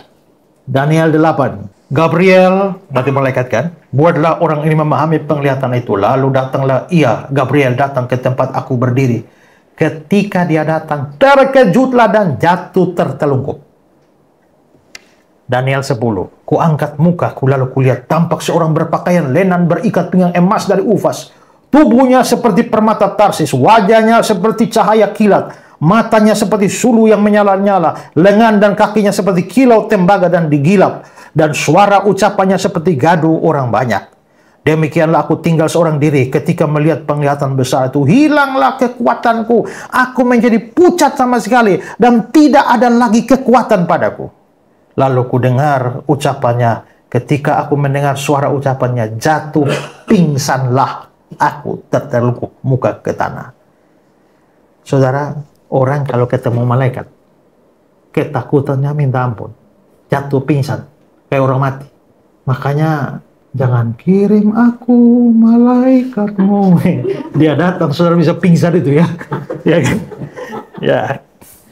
Daniel 8. Gabriel, berarti malaikat kan, buatlah orang ini memahami penglihatan itu. Lalu datanglah ia, Gabriel datang ke tempat aku berdiri. Ketika dia datang, terkejutlah dan jatuh tertelungkup. Daniel 10. Kuangkat mukaku lalu kulihat tampak seorang berpakaian lenan berikat pinggang emas dari Ufas. Tubuhnya seperti permata Tarsis, wajahnya seperti cahaya kilat, matanya seperti sulu yang menyala-nyala, lengan dan kakinya seperti kilau tembaga dan digilap. Dan suara ucapannya seperti gaduh orang banyak. Demikianlah aku tinggal seorang diri ketika melihat penglihatan besar itu. Hilanglah kekuatanku. Aku menjadi pucat sama sekali. Dan tidak ada lagi kekuatan padaku. Lalu ku dengar ucapannya. Ketika aku mendengar suara ucapannya, jatuh pingsanlah aku tertelungkup muka ke tanah. Saudara, orang kalau ketemu malaikat, ketakutannya minta ampun. Jatuh pingsan. Kayak orang mati. Makanya jangan kirim aku malaikatmu. Dia datang, saudara bisa pingsan itu ya. Ya kan? Ya.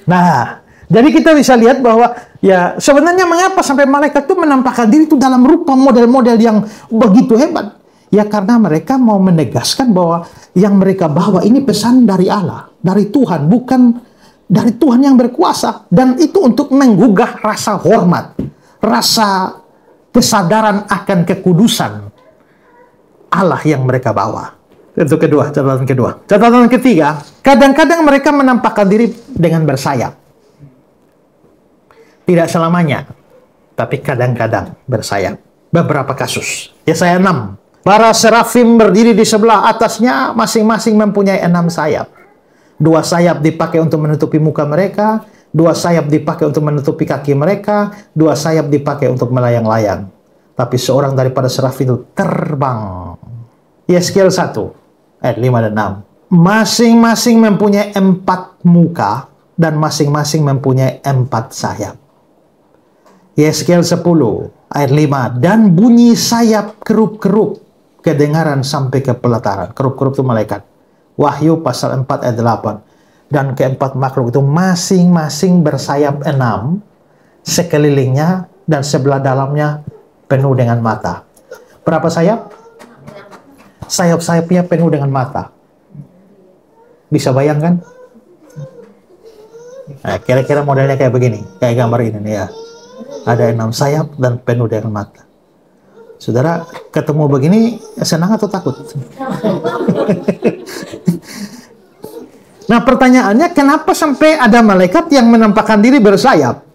Nah, jadi kita bisa lihat bahwa ya sebenarnya mengapa sampai malaikat itu menampakkan diri itu dalam rupa model-model yang begitu hebat. Ya karena mereka mau menegaskan bahwa yang mereka bawa ini pesan dari Allah, dari Tuhan, bukan dari Tuhan yang berkuasa. Dan itu untuk menggugah rasa hormat, rasa kesadaran akan kekudusan Allah yang mereka bawa. Itu kedua, catatan kedua. Catatan ketiga, kadang-kadang mereka menampakkan diri dengan bersayap. Tidak selamanya, tapi kadang-kadang bersayap. Beberapa kasus. Yesaya 6. Para serafim berdiri di sebelah atasnya, masing-masing mempunyai 6 sayap. 2 sayap dipakai untuk menutupi muka mereka, 2 sayap dipakai untuk menutupi kaki mereka, 2 sayap dipakai untuk melayang-layang. Tapi seorang daripada serafim itu terbang. Yeskiel 1, ayat 5 dan 6. Masing-masing mempunyai 4 muka, dan masing-masing mempunyai 4 sayap. Yeskiel 10, ayat 5. Dan bunyi sayap kerup-kerup kedengaran sampai ke pelataran. Kerup-kerup itu malaikat. Wahyu pasal 4 ayat 8. Dan keempat makhluk itu masing-masing bersayap 6, sekelilingnya dan sebelah dalamnya penuh dengan mata. Berapa sayap? Sayap-sayapnya penuh dengan mata. Bisa bayangkan? Nah, kira-kira modelnya kayak begini. Kayak gambar ini nih ya. Ada 6 sayap dan penuh dengan mata. Saudara, ketemu begini, senang atau takut? Nah, pertanyaannya, kenapa sampai ada malaikat yang menampakkan diri bersayap?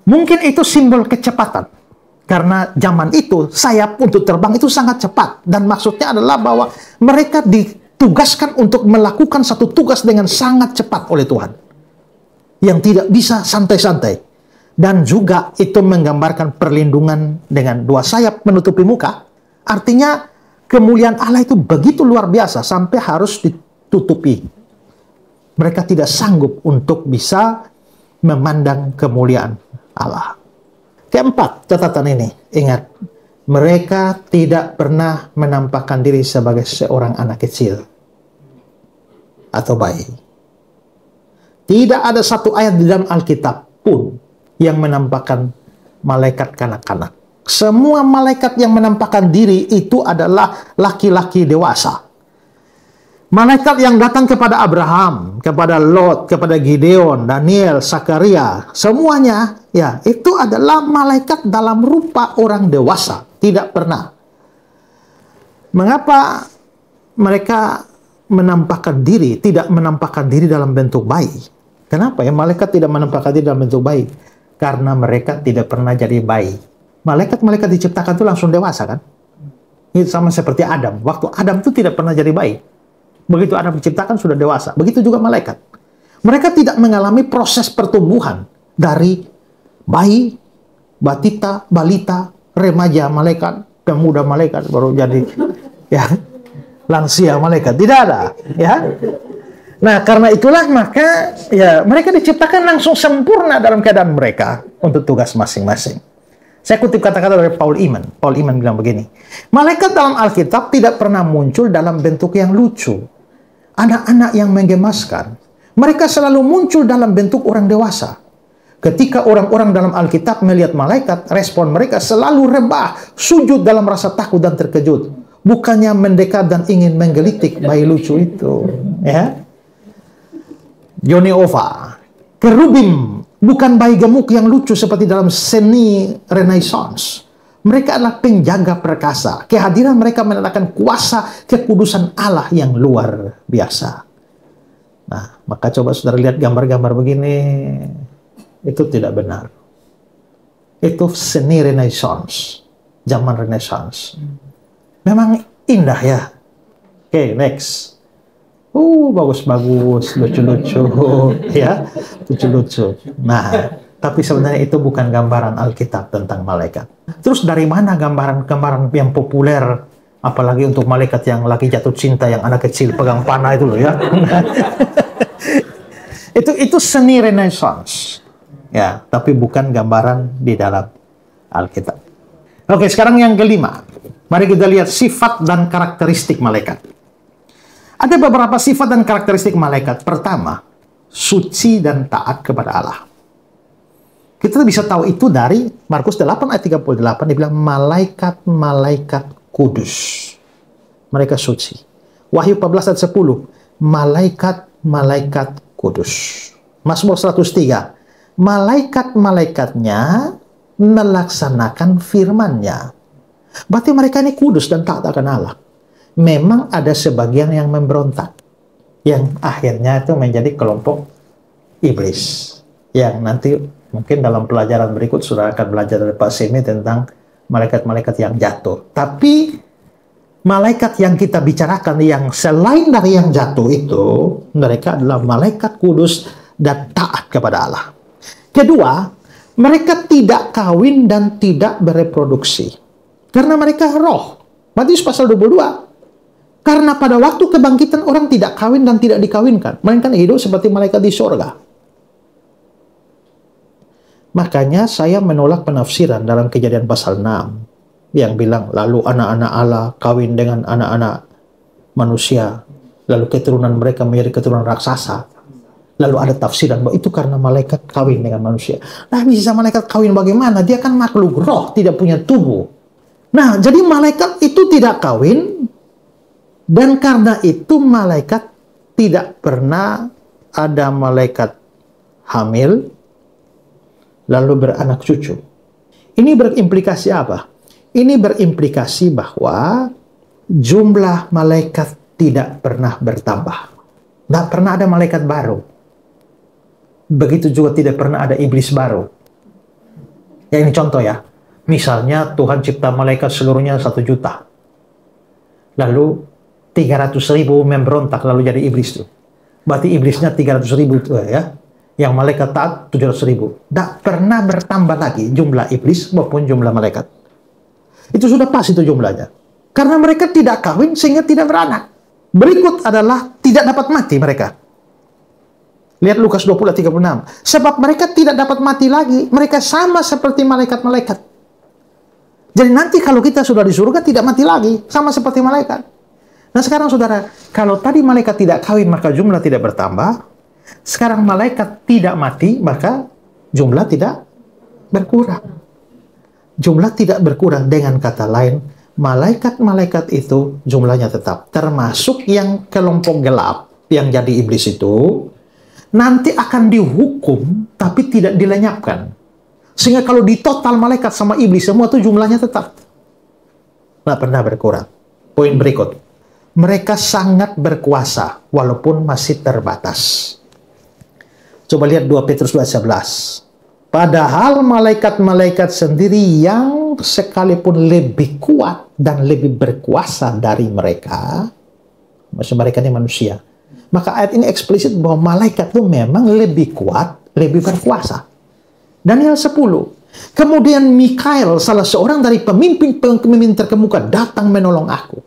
Mungkin itu simbol kecepatan. Karena zaman itu, sayap untuk terbang itu sangat cepat. Dan maksudnya adalah bahwa mereka ditugaskan untuk melakukan satu tugas dengan sangat cepat oleh Tuhan. Yang tidak bisa santai-santai. Dan juga itu menggambarkan perlindungan dengan 2 sayap menutupi muka. Artinya kemuliaan Allah itu begitu luar biasa sampai harus ditutupi. Mereka tidak sanggup untuk bisa memandang kemuliaan Allah. Keempat, catatan ini. Ingat, mereka tidak pernah menampakkan diri sebagai seorang anak kecil atau bayi. Tidak ada satu ayat di dalam Alkitab pun yang menampakkan malaikat kanak-kanak. Semua malaikat yang menampakkan diri itu adalah laki-laki dewasa. Malaikat yang datang kepada Abraham, kepada Lot, kepada Gideon, Daniel, Zakaria, semuanya ya itu adalah malaikat dalam rupa orang dewasa. Tidak pernah. Mengapa mereka menampakkan diri, tidak menampakkan diri dalam bentuk bayi? Kenapa ya malaikat tidak menampakkan diri dalam bentuk bayi? Karena mereka tidak pernah jadi bayi. Malaikat-malaikat diciptakan itu langsung dewasa kan? Itu sama seperti Adam. Waktu Adam itu tidak pernah jadi bayi. Begitu Adam diciptakan sudah dewasa. Begitu juga malaikat. Mereka tidak mengalami proses pertumbuhan dari bayi, batita, balita, remaja malaikat, pemuda malaikat baru jadi ya lansia malaikat. Tidak ada, ya. Nah, karena itulah maka ya mereka diciptakan langsung sempurna dalam keadaan mereka untuk tugas masing-masing. Saya kutip kata-kata dari Paul Iman. Paul Iman bilang begini, malaikat dalam Alkitab tidak pernah muncul dalam bentuk yang lucu, anak-anak yang menggemaskan. Mereka selalu muncul dalam bentuk orang dewasa. Ketika orang-orang dalam Alkitab melihat malaikat, respon mereka selalu rebah, sujud dalam rasa takut dan terkejut. Bukannya mendekat dan ingin menggelitik bayi lucu itu. Ya. Yoni Ova, kerubim, bukan bayi gemuk yang lucu seperti dalam seni Renaissance. Mereka adalah penjaga perkasa. Kehadiran mereka menandakan kuasa kekudusan Allah yang luar biasa. Nah, maka coba saudara lihat gambar-gambar begini. Itu tidak benar. Itu seni Renaissance. Zaman Renaissance. Memang indah ya. Oke, next. Bagus-bagus, lucu-lucu, ya, lucu-lucu. Nah, tapi sebenarnya itu bukan gambaran Alkitab tentang malaikat. Terus dari mana gambaran-gambaran yang populer, apalagi untuk malaikat yang lagi jatuh cinta, yang anak kecil pegang panah itu loh ya? itu seni Renaissance, ya, tapi bukan gambaran di dalam Alkitab. Oke, sekarang yang kelima, mari kita lihat sifat dan karakteristik malaikat. Ada beberapa sifat dan karakteristik malaikat. Pertama, suci dan taat kepada Allah. Kita bisa tahu itu dari Markus 8 ayat 38, dibilang malaikat-malaikat kudus. Mereka suci. Wahyu 14 ayat 10, malaikat-malaikat kudus. Mazmur 103, malaikat-malaikatnya melaksanakan firman-Nya. Berarti mereka ini kudus dan taat akan Allah. Memang ada sebagian yang memberontak, yang akhirnya itu menjadi kelompok iblis, yang nanti Mungkin dalam pelajaran berikut sudah akan belajar dari Pak Semi tentang malaikat-malaikat yang jatuh. Tapi malaikat yang kita bicarakan yang selain dari yang jatuh itu, mereka adalah malaikat kudus dan taat kepada Allah. Kedua, mereka tidak kawin dan tidak bereproduksi. Karena mereka roh. Matius pasal 22. Karena pada waktu kebangkitan orang tidak kawin dan tidak dikawinkan. Melainkan hidup seperti malaikat di sorga. Makanya saya menolak penafsiran dalam Kejadian pasal 6. Yang bilang, lalu anak-anak Allah kawin dengan anak-anak manusia. Lalu keturunan mereka menjadi keturunan raksasa. Lalu ada tafsiran bahwa itu karena malaikat kawin dengan manusia. Nah, bisa malaikat kawin bagaimana? Dia kan makhluk roh, tidak punya tubuh. Nah, jadi malaikat itu tidak kawin. Dan karena itu malaikat tidak pernah ada malaikat hamil lalu beranak cucu. Ini berimplikasi apa? Ini berimplikasi bahwa jumlah malaikat tidak pernah bertambah. Tidak pernah ada malaikat baru. Begitu juga tidak pernah ada iblis baru. Ya, ini contoh ya. Misalnya Tuhan cipta malaikat seluruhnya 1 juta. Lalu 300.000 memberontak lalu jadi iblis tuh. Berarti iblisnya 300.000 tuh ya. Yang malaikat taat 700.000. Tidak pernah bertambah lagi jumlah iblis maupun jumlah malaikat. Itu sudah pas itu jumlahnya. Karena mereka tidak kawin sehingga tidak beranak. Berikut adalah tidak dapat mati mereka. Lihat Lukas 20:36. Sebab mereka tidak dapat mati lagi. Mereka sama seperti malaikat-malaikat. Jadi nanti kalau kita sudah di surga tidak mati lagi. Sama seperti malaikat. Nah sekarang saudara, kalau tadi malaikat tidak kawin maka jumlah tidak bertambah. Sekarang malaikat tidak mati maka jumlah tidak berkurang. Jumlah tidak berkurang, dengan kata lain, malaikat-malaikat itu jumlahnya tetap. Termasuk yang kelompok gelap yang jadi iblis itu nanti akan dihukum tapi tidak dilenyapkan. Sehingga kalau di total malaikat sama iblis semua itu jumlahnya tetap. Nggak pernah berkurang. Poin berikut. Mereka sangat berkuasa walaupun masih terbatas. Coba lihat 2 Petrus 2:11. Padahal malaikat-malaikat sendiri yang sekalipun lebih kuat dan lebih berkuasa dari mereka, maksud mereka ini manusia. Maka ayat ini eksplisit bahwa malaikat itu memang lebih kuat, lebih berkuasa. Daniel 10. Kemudian Mikael, salah seorang dari pemimpin terkemuka, datang menolong aku.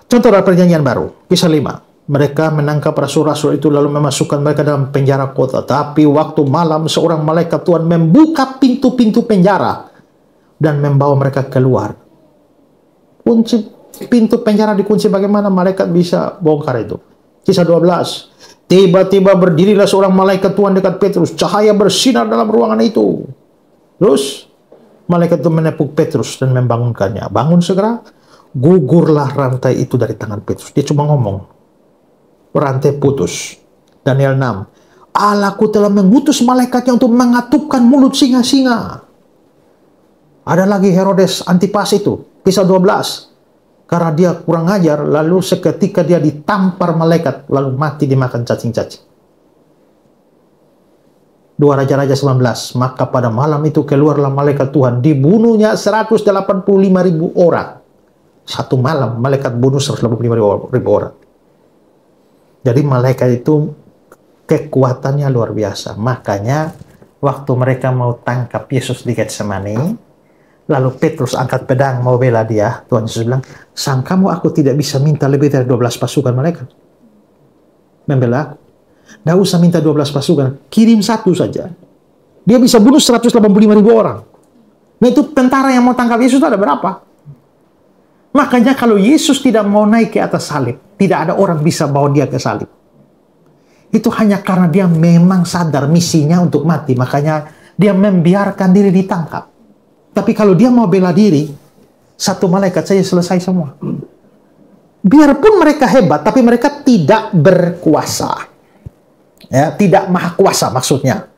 Contoh dari perjanjian baru, kisah 5. Mereka menangkap rasul-rasul itu lalu memasukkan mereka dalam penjara kota. Tapi waktu malam seorang malaikat Tuhan membuka pintu-pintu penjara dan membawa mereka keluar. Kunci pintu penjara dikunci, bagaimana malaikat bisa bongkar itu? Kisah 12. Tiba-tiba berdirilah seorang malaikat Tuhan dekat Petrus. Cahaya bersinar dalam ruangan itu. Terus malaikat itu menepuk Petrus dan membangunkannya. Bangun segera. Gugurlah rantai itu dari tangan Petrus. Dia cuma ngomong. Rantai putus. Daniel 6. Allahku telah mengutus malaikatnya untuk mengatupkan mulut singa-singa. Ada lagi Herodes Antipas itu. Kisah 12. Karena dia kurang ajar, lalu seketika dia ditampar malaikat, lalu mati dimakan cacing-cacing. 2 Raja-Raja 19. Maka pada malam itu keluarlah malaikat Tuhan. Dibunuhnya 185.000 orang. Satu malam malaikat bunuh 185.000 orang. Jadi malaikat itu kekuatannya luar biasa. Makanya waktu mereka mau tangkap Yesus di Getsemani, lalu Petrus angkat pedang mau bela dia, Tuhan Yesus bilang, sangkamu aku tidak bisa minta lebih dari 12 pasukan malaikat membela aku? Tidak usah minta 12 pasukan, kirim satu saja. Dia bisa bunuh 185.000 orang. Nah itu tentara yang mau tangkap Yesus itu ada berapa? Makanya kalau Yesus tidak mau naik ke atas salib, tidak ada orang bisa bawa dia ke salib. Itu hanya karena dia memang sadar misinya untuk mati. Makanya dia membiarkan diri ditangkap. Tapi kalau dia mau bela diri, satu malaikat saja selesai semua. Biarpun mereka hebat, tapi mereka tidak berkuasa. Ya, tidak maha kuasa maksudnya.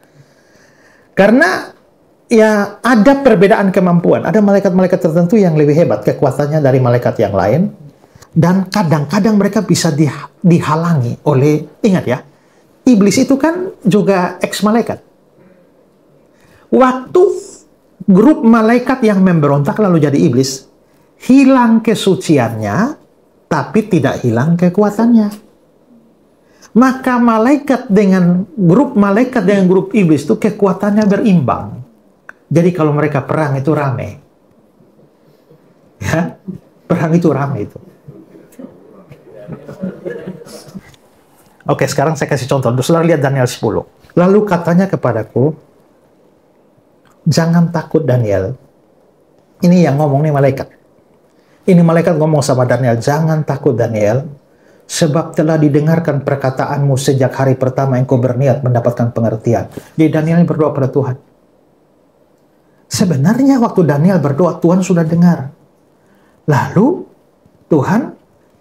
Karena ya ada perbedaan kemampuan. Ada malaikat-malaikat tertentu yang lebih hebat kekuatannya dari malaikat yang lain. Dan kadang-kadang mereka bisa dihalangi oleh, ingat ya, iblis itu kan juga ex-malaikat. Waktu grup malaikat yang memberontak lalu jadi iblis, hilang kesuciannya, tapi tidak hilang kekuatannya. Maka malaikat dengan grup iblis itu kekuatannya berimbang. Jadi kalau mereka perang itu rame. Ya, perang itu rame itu. Oke, sekarang saya kasih contoh. Saudara lihat Daniel 10. Lalu katanya kepadaku, jangan takut Daniel. Ini yang ngomong nih malaikat. Ini malaikat ngomong sama Daniel, jangan takut Daniel, sebab telah didengarkan perkataanmu sejak hari pertama engkau berniat mendapatkan pengertian. Jadi Daniel berdoa pada Tuhan. Sebenarnya waktu Daniel berdoa, Tuhan sudah dengar. Lalu Tuhan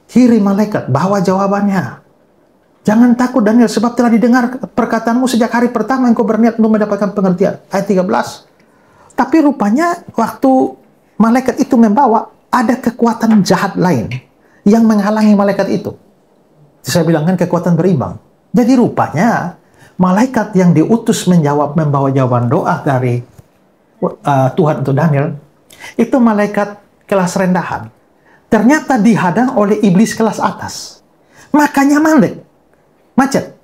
kirim malaikat, bawa jawabannya. Jangan takut Daniel, sebab telah didengar perkataanmu sejak hari pertama engkau berniat untuk mendapatkan pengertian. Ayat 13. Tapi rupanya waktu malaikat itu membawa, ada kekuatan jahat lain yang menghalangi malaikat itu. Saya bilang kan kekuatan berimbang. Jadi rupanya malaikat yang diutus membawa jawaban doa dari Tuhan untuk Daniel, itu malaikat kelas rendahan. Ternyata dihadang oleh iblis kelas atas. Makanya macet.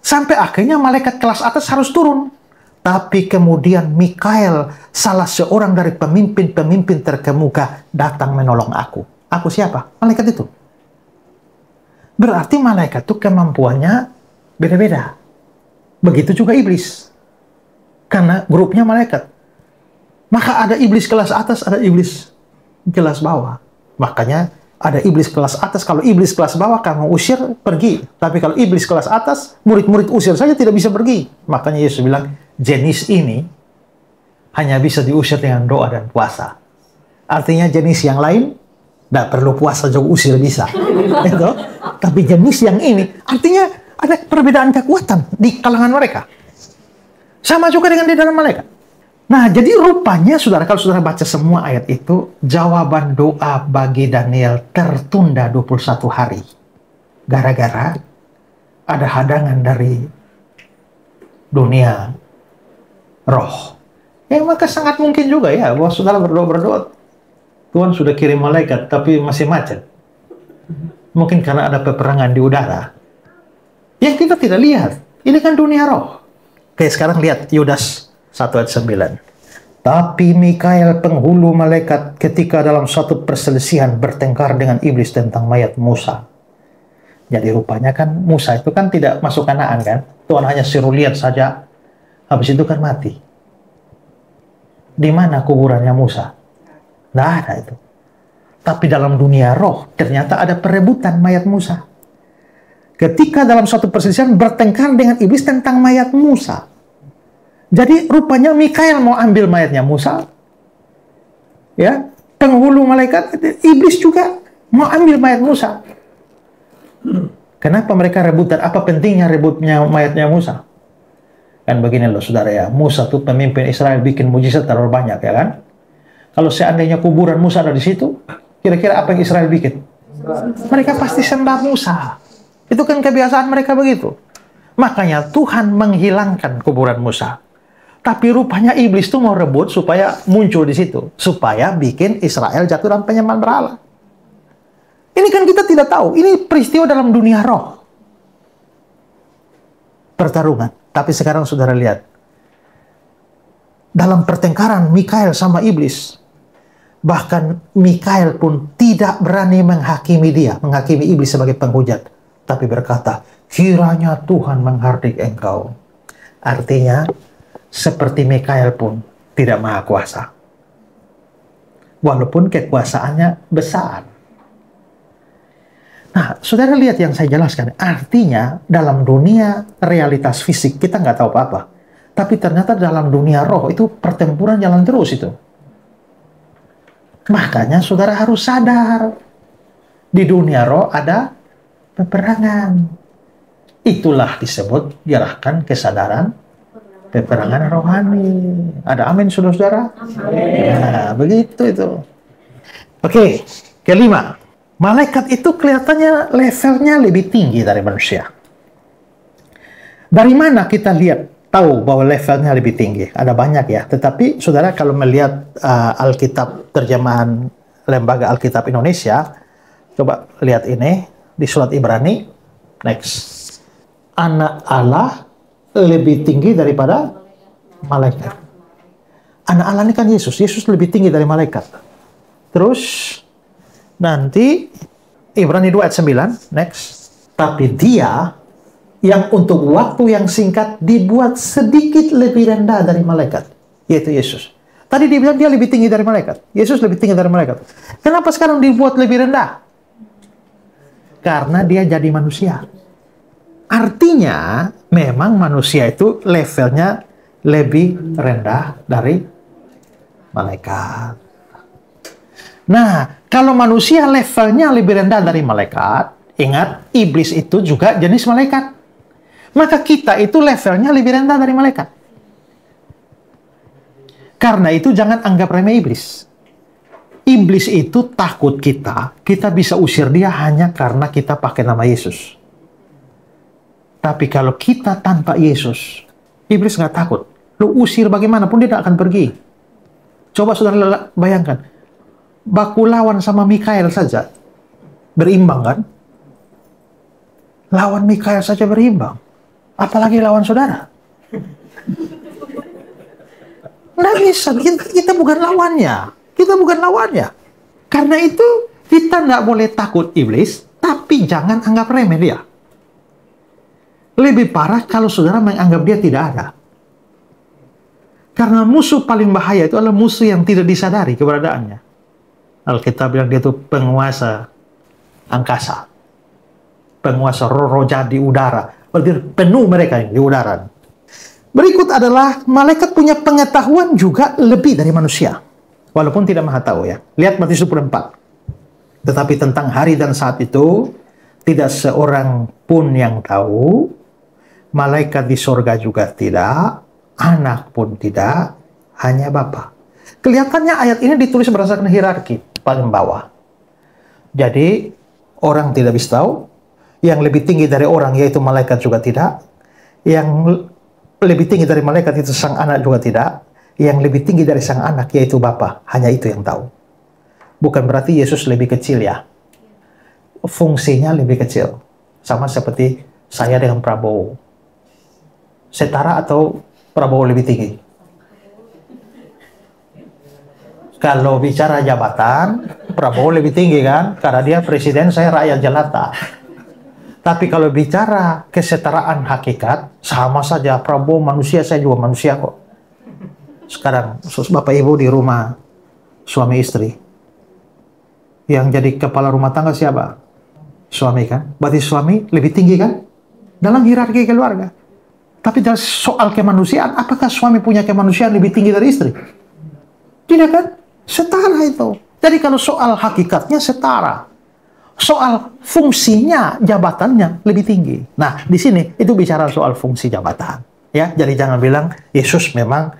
Sampai akhirnya malaikat kelas atas harus turun. Tapi kemudian Mikael, salah seorang dari pemimpin-pemimpin terkemuka, datang menolong aku. Aku siapa? Malaikat itu. Berarti malaikat itu kemampuannya beda-beda. Begitu juga iblis. Karena grupnya malaikat. Maka ada iblis kelas atas, ada iblis kelas bawah. Makanya ada iblis kelas atas. Kalau iblis kelas bawah kamu usir, pergi. Tapi kalau iblis kelas atas, murid-murid usir saja tidak bisa pergi. Makanya Yesus bilang, jenis ini hanya bisa diusir dengan doa dan puasa. Artinya jenis yang lain tidak perlu puasa juga usir bisa. Gitu? Tapi jenis yang ini artinya ada perbedaan kekuatan di kalangan mereka. Sama juga dengan di dalam malaikat. Nah, jadi rupanya saudara, kalau saudara baca semua ayat itu, jawaban doa bagi Daniel tertunda 21 hari. Gara-gara ada hadangan dari dunia roh. Ya, maka sangat mungkin juga ya, bahwa saudara berdoa-berdoa, Tuhan sudah kirim malaikat, tapi masih macet. Mungkin karena ada peperangan di udara. Ya, kita tidak lihat. Ini kan dunia roh. Oke, sekarang lihat Yudas 1 ayat 9. Tapi Mikael penghulu malaikat ketika dalam suatu perselisihan bertengkar dengan iblis tentang mayat Musa. Jadi rupanya kan Musa itu kan tidak masuk Kanaan kan. Tuhan hanya suruh lihat saja. Habis itu kan mati. Di mana kuburannya Musa? Tidak ada itu. Tapi dalam dunia roh ternyata ada perebutan mayat Musa. Ketika dalam suatu perselisihan bertengkar dengan iblis tentang mayat Musa. Jadi rupanya Mikael mau ambil mayatnya Musa. Ya, penghulu malaikat, iblis juga mau ambil mayat Musa. Kenapa mereka rebutan? Apa pentingnya rebutnya mayatnya Musa? Kan begini loh saudara ya, Musa tuh pemimpin Israel bikin mujizat terlalu banyak ya kan? Kalau seandainya kuburan Musa ada di situ, kira-kira apa yang Israel bikin? Mereka pasti sembah Musa. Itu kan kebiasaan mereka begitu. Makanya Tuhan menghilangkan kuburan Musa. Tapi rupanya iblis tuh mau rebut supaya muncul di situ. Supaya bikin Israel jatuh dalam penyembahan berhala. Ini kan kita tidak tahu. Ini peristiwa dalam dunia roh. Pertarungan. Tapi sekarang saudara lihat. Dalam pertengkaran Mikael sama iblis. Bahkan Mikael pun tidak berani menghakimi dia. Menghakimi iblis sebagai penghujat. Tapi berkata, kiranya Tuhan menghardik engkau. Artinya, seperti Mikael pun tidak maha kuasa. Walaupun kekuasaannya besar. Nah, saudara lihat yang saya jelaskan. Artinya, dalam dunia realitas fisik, kita nggak tahu apa-apa. Tapi ternyata dalam dunia roh, itu pertempuran jalan terus itu. Makanya saudara harus sadar. Di dunia roh ada peperangan. Itulah disebut gerakan kesadaran peperangan rohani. Ada amin saudara-saudara? Nah, begitu itu. Oke, kelima. Malaikat itu kelihatannya levelnya lebih tinggi dari manusia. Dari mana kita lihat tahu bahwa levelnya lebih tinggi. Ada banyak ya. Tetapi saudara kalau melihat Alkitab terjemahan Lembaga Alkitab Indonesia, coba lihat ini di surat Ibrani. Next. Anak Allah lebih tinggi daripada malaikat. Anak Allah ini kan Yesus. Yesus lebih tinggi dari malaikat. Terus nanti Ibrani 2 ayat 9. Next. Tapi dia yang untuk waktu yang singkat dibuat sedikit lebih rendah dari malaikat, yaitu Yesus. Tadi dia bilang dia lebih tinggi dari malaikat. Yesus lebih tinggi dari malaikat. Kenapa sekarang dibuat lebih rendah? Karena dia jadi manusia. Artinya, memang manusia itu levelnya lebih rendah dari malaikat. Nah, kalau manusia levelnya lebih rendah dari malaikat, ingat, iblis itu juga jenis malaikat. Maka kita itu levelnya lebih rendah dari malaikat. Karena itu jangan anggap remeh iblis. Iblis itu takut kita bisa usir dia hanya karena kita pakai nama Yesus. Tapi kalau kita tanpa Yesus, iblis nggak takut. Lu usir bagaimanapun dia tidak akan pergi. Coba saudara bayangkan, baku lawan sama Mikael saja berimbang kan? Lawan Mikael saja berimbang. Apalagi lawan saudara. Nggak bisa, kita bukan lawannya. Kita bukan lawannya. Karena itu, kita nggak boleh takut iblis, tapi jangan anggap remeh dia. Lebih parah kalau saudara menganggap dia tidak ada. Karena musuh paling bahaya itu adalah musuh yang tidak disadari keberadaannya. Alkitab bilang dia itu penguasa angkasa. Penguasa roh-roh jahat di udara. Berarti penuh mereka di udara. Berikut adalah malaikat punya pengetahuan juga lebih dari manusia. Walaupun tidak maha tahu ya. Lihat Matius 24. Tetapi tentang hari dan saat itu, tidak seorang pun yang tahu, malaikat di sorga juga tidak, anak pun tidak, hanya Bapa. Kelihatannya ayat ini ditulis berdasarkan hierarki paling bawah. Jadi, orang tidak bisa tahu, yang lebih tinggi dari orang yaitu malaikat juga tidak, yang lebih tinggi dari malaikat itu sang anak juga tidak, yang lebih tinggi dari sang anak yaitu Bapa, hanya itu yang tahu. Bukan berarti Yesus lebih kecil ya. Fungsinya lebih kecil. Sama seperti saya dengan Prabowo. Setara atau Prabowo lebih tinggi? Kalau bicara jabatan, Prabowo lebih tinggi kan? Karena dia presiden, saya rakyat jelata. Tapi kalau bicara kesetaraan hakikat, sama saja. Prabowo manusia, saya juga manusia kok. Sekarang, Bapak Ibu di rumah, suami istri. Yang jadi kepala rumah tangga siapa? Suami kan? Berarti suami lebih tinggi kan? Dalam hierarki keluarga. Tapi dalam soal kemanusiaan, apakah suami punya kemanusiaan lebih tinggi dari istri? Tidak kan? Setara itu. Jadi kalau soal hakikatnya setara. Soal fungsinya, jabatannya lebih tinggi. Nah, di sini itu bicara soal fungsi jabatan. Ya, jadi jangan bilang Yesus memang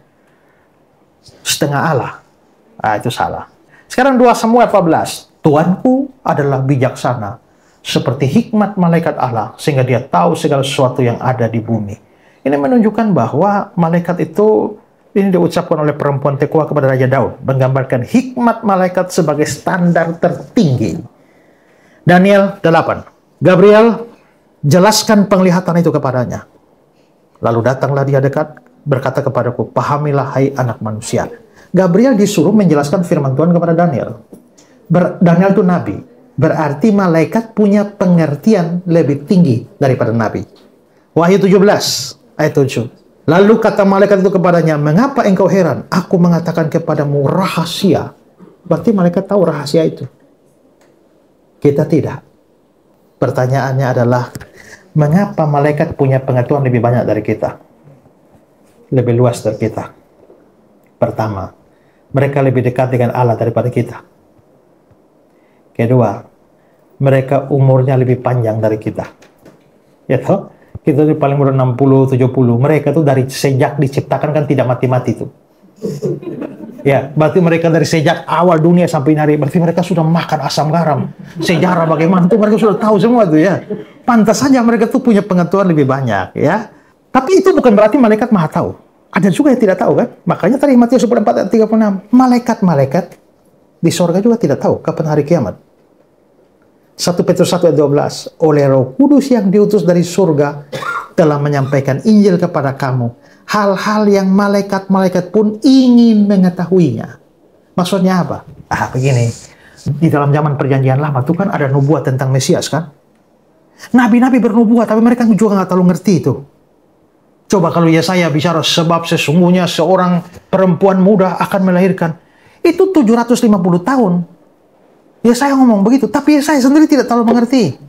setengah Allah. Nah, itu salah. Sekarang 2 Samuel 14. Tuanku adalah bijaksana seperti hikmat malaikat Allah sehingga dia tahu segala sesuatu yang ada di bumi. Ini menunjukkan bahwa malaikat itu ini diucapkan oleh perempuan Tekoa kepada Raja Daud, menggambarkan hikmat malaikat sebagai standar tertinggi. Daniel 8. Gabriel jelaskan penglihatan itu kepadanya. Lalu datanglah dia dekat, berkata kepadaku, pahamilah hai anak manusia. Gabriel disuruh menjelaskan firman Tuhan kepada Daniel. Daniel itu nabi. Berarti malaikat punya pengertian lebih tinggi daripada nabi. Wahyu 17 ayat 7. Lalu kata malaikat itu kepadanya, mengapa engkau heran? Aku mengatakan kepadamu rahasia. Berarti malaikat tahu rahasia itu. Kita tidak. Pertanyaannya adalah, mengapa malaikat punya pengetahuan lebih banyak dari kita? Lebih luas dari kita. Pertama, mereka lebih dekat dengan Allah daripada kita. Kedua, mereka umurnya lebih panjang dari kita. Ya toh? Kita itu paling muda 60, 70. Mereka tuh dari sejak diciptakan kan tidak mati-mati tuh. Ya, berarti mereka dari sejak awal dunia sampai hari, berarti mereka sudah makan asam garam. Sejarah bagaimana tuh mereka sudah tahu semua tuh ya. Pantas saja mereka tuh punya pengetahuan lebih banyak ya. Tapi itu bukan berarti malaikat maha tahu. Ada juga yang tidak tahu kan? Makanya tadi Matius 24 ayat 36. Malaikat-malaikat di sorga juga tidak tahu kapan hari kiamat. 1 Petrus 1 ayat 12. Oleh Roh Kudus yang diutus dari surga telah menyampaikan Injil kepada kamu. Hal-hal yang malaikat-malaikat pun ingin mengetahuinya. Maksudnya apa? Begini. Di dalam zaman perjanjian lama itu kan ada nubuat tentang Mesias kan? Nabi-nabi bernubuat, tapi mereka juga nggak terlalu ngerti itu. Coba kalau Yesaya bicara sebab sesungguhnya seorang perempuan muda akan melahirkan. Itu 750 tahun. Yesaya ngomong begitu, tapi Yesaya sendiri tidak terlalu mengerti.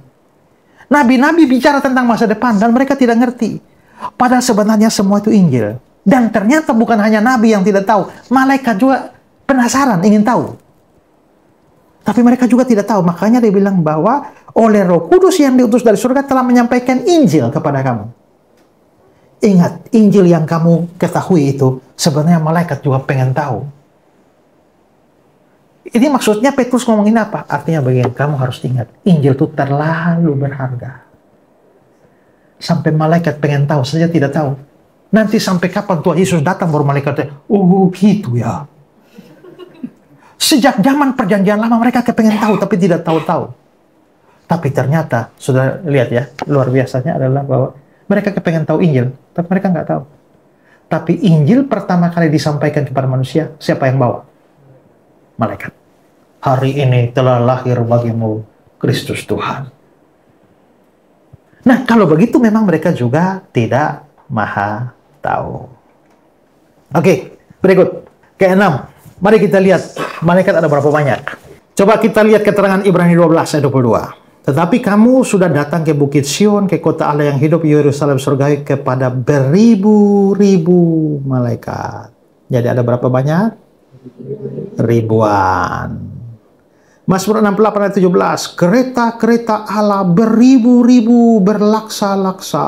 Nabi-nabi bicara tentang masa depan dan mereka tidak ngerti. Padahal sebenarnya semua itu Injil. Dan ternyata bukan hanya nabi yang tidak tahu, malaikat juga penasaran, ingin tahu. Tapi mereka juga tidak tahu, makanya dia bilang bahwa oleh Roh Kudus yang diutus dari surga telah menyampaikan Injil kepada kamu. Ingat, Injil yang kamu ketahui itu sebenarnya malaikat juga pengen tahu. Ini maksudnya Petrus ngomongin apa? Artinya begini, kamu harus ingat, Injil itu terlalu berharga. Sampai malaikat pengen tahu saja tidak tahu. Nanti sampai kapan Tuhan Yesus datang baru malaikatnya, oh gitu ya. Sejak zaman perjanjian lama mereka kepengen tahu tapi tidak tahu-tahu. Tapi ternyata, sudah lihat ya, luar biasanya adalah bahwa mereka kepengen tahu Injil, tapi mereka nggak tahu. Tapi Injil pertama kali disampaikan kepada manusia, siapa yang bawa? Malaikat. Hari ini telah lahir bagimu Kristus Tuhan. Nah, kalau begitu memang mereka juga tidak maha tahu. Oke, berikut. Keenam. Mari kita lihat malaikat ada berapa banyak. Coba kita lihat keterangan Ibrani 12 ayat 22. Tetapi kamu sudah datang ke Bukit Sion, ke kota Allah yang hidup, Yerusalem surgawi, kepada beribu-ribu malaikat. Jadi ada berapa banyak? Ribuan. Mazmur 68 ayat 17. Kereta-kereta Allah beribu-ribu, berlaksa-laksa.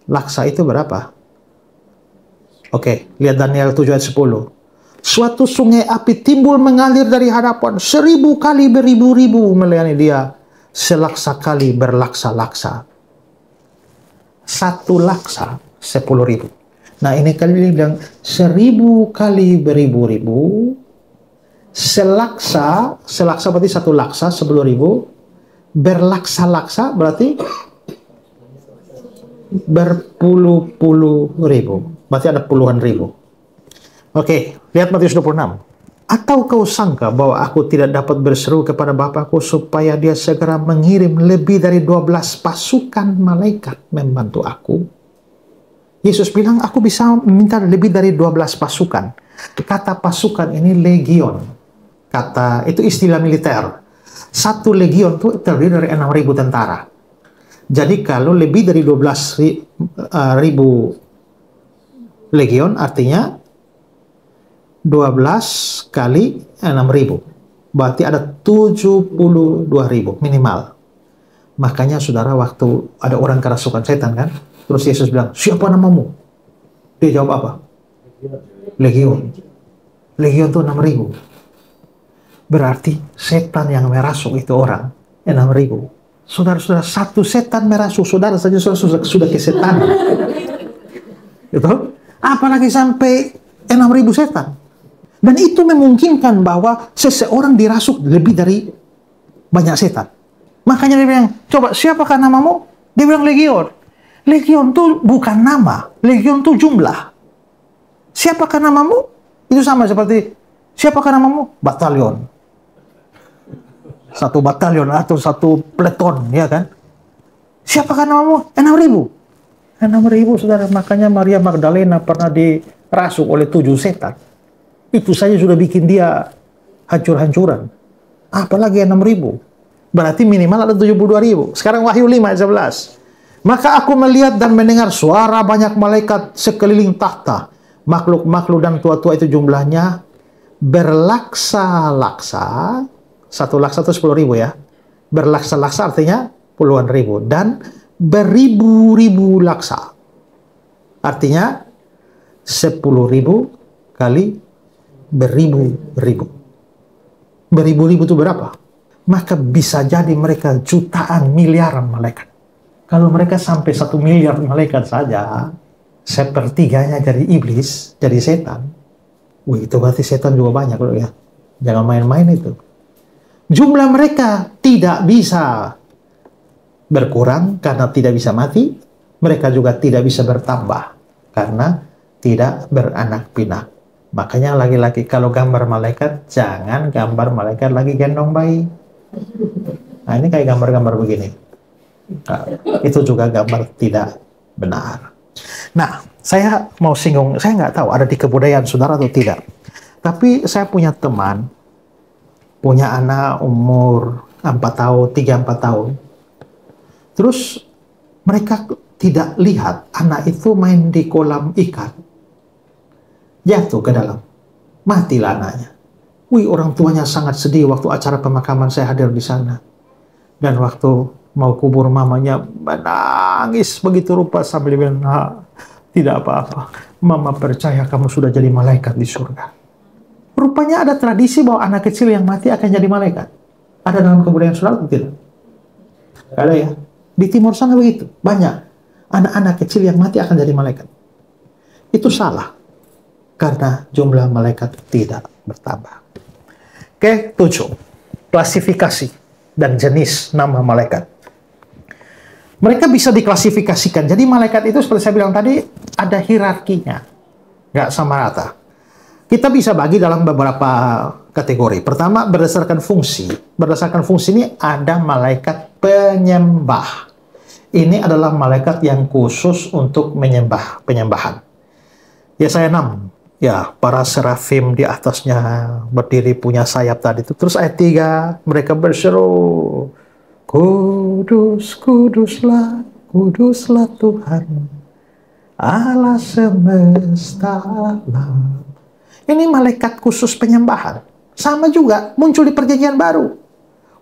Laksa itu berapa? Oke, lihat Daniel 7 ayat 10. Suatu sungai api timbul mengalir dari hadapan, 1000 kali beribu-ribu melayani dia, selaksa kali berlaksa-laksa. Satu laksa 10.000. Nah ini kali bilang 1000 kali beribu-ribu, selaksa berarti satu laksa 10.000, berlaksa-laksa berarti berpuluh-puluh ribu, berarti ada puluhan ribu. Oke, lihat Matius 26. Atau kau sangka bahwa aku tidak dapat berseru kepada Bapakku supaya dia segera mengirim lebih dari 12 pasukan malaikat membantu aku? Yesus bilang, aku bisa meminta lebih dari 12 pasukan. Kata pasukan ini legion. Kata, itu istilah militer. Satu legion itu terdiri dari 6.000 tentara. Jadi kalau lebih dari 12.000 legion, artinya 12 kali 6.000. Berarti ada 72.000 minimal. Makanya saudara, waktu ada orang kerasukan setan kan, terus Yesus bilang, siapa namamu? Dia jawab apa? Legion. Legion itu 6.000. Berarti setan yang merasuk itu orang 6.000. Saudara-saudara, satu setan merasuk saudara saja sudah kesetanan. Gitu? Apalagi sampai 6.000 setan. Dan itu memungkinkan bahwa seseorang dirasuk lebih dari banyak setan. Makanya dia bilang, coba siapakah namamu? Dia bilang legion. Legion itu bukan nama, legion itu jumlah. Siapakah namamu? Itu sama seperti, siapakah namamu? Batalion. Satu batalion atau satu peleton, ya kan? Siapakah namamu? 6.000. 6.000, saudara. Makanya Maria Magdalena pernah dirasuk oleh 7 setan. Itu saja sudah bikin dia hancur-hancuran. Apalagi 6.000. Berarti minimal ada 72.000. Sekarang Wahyu 5 ayat 11. Maka aku melihat dan mendengar suara banyak malaikat sekeliling tahta. Makhluk-makhluk dan tua-tua itu jumlahnya berlaksa-laksa. Satu laksa itu 10.000 ya. Berlaksa-laksa artinya puluhan ribu. Dan beribu-ribu laksa. Artinya 10.000 kali beribu-ribu. Beribu-ribu itu berapa? Maka bisa jadi mereka jutaan, miliaran malaikat. Kalau mereka sampai 1 miliar malaikat saja, sepertiganya dari iblis, dari setan. Wih, itu berarti setan juga banyak loh ya. Jangan main-main itu. Jumlah mereka tidak bisa berkurang karena tidak bisa mati. Mereka juga tidak bisa bertambah karena tidak beranak pinak. Makanya lagi-lagi kalau gambar malaikat, jangan gambar malaikat lagi gendong bayi. Nah, ini kayak gambar-gambar begini. Nah, itu juga gambar tidak benar. Nah, saya mau singgung, saya nggak tahu ada di kebudayaan saudara atau tidak. Tapi saya punya teman, punya anak umur 4 tahun, 3-4 tahun. Terus mereka tidak lihat anak itu main di kolam ikan. Jatuh ke dalam. Matilah anaknya. Wih, orang tuanya sangat sedih waktu acara pemakaman saya hadir di sana. Dan waktu mau kubur mamanya menangis begitu rupa sambil bilang, tidak apa-apa. Mama percaya kamu sudah jadi malaikat di surga. Rupanya ada tradisi bahwa anak kecil yang mati akan jadi malaikat. Ada dalam kebudayaan saudara atau tidak? Ada ya. Di timur sana begitu. Banyak. Anak-anak kecil yang mati akan jadi malaikat. Itu salah. Karena jumlah malaikat tidak bertambah. Oke, 7. Klasifikasi dan jenis nama malaikat. Mereka bisa diklasifikasikan. Jadi malaikat itu seperti saya bilang tadi, ada hierarkinya. Nggak sama rata. Kita bisa bagi dalam beberapa kategori. Pertama, berdasarkan fungsi. Berdasarkan fungsi ini ada malaikat penyembah. Ini adalah malaikat yang khusus untuk penyembahan. Yesaya 6. Ya, para serafim di atasnya berdiri punya sayap tadi itu. Terus ayat 3, mereka berseru, Kudus, kuduslah, kuduslah Tuhan, Allah semesta alam. Ini malaikat khusus penyembahan. Sama juga muncul di perjanjian baru.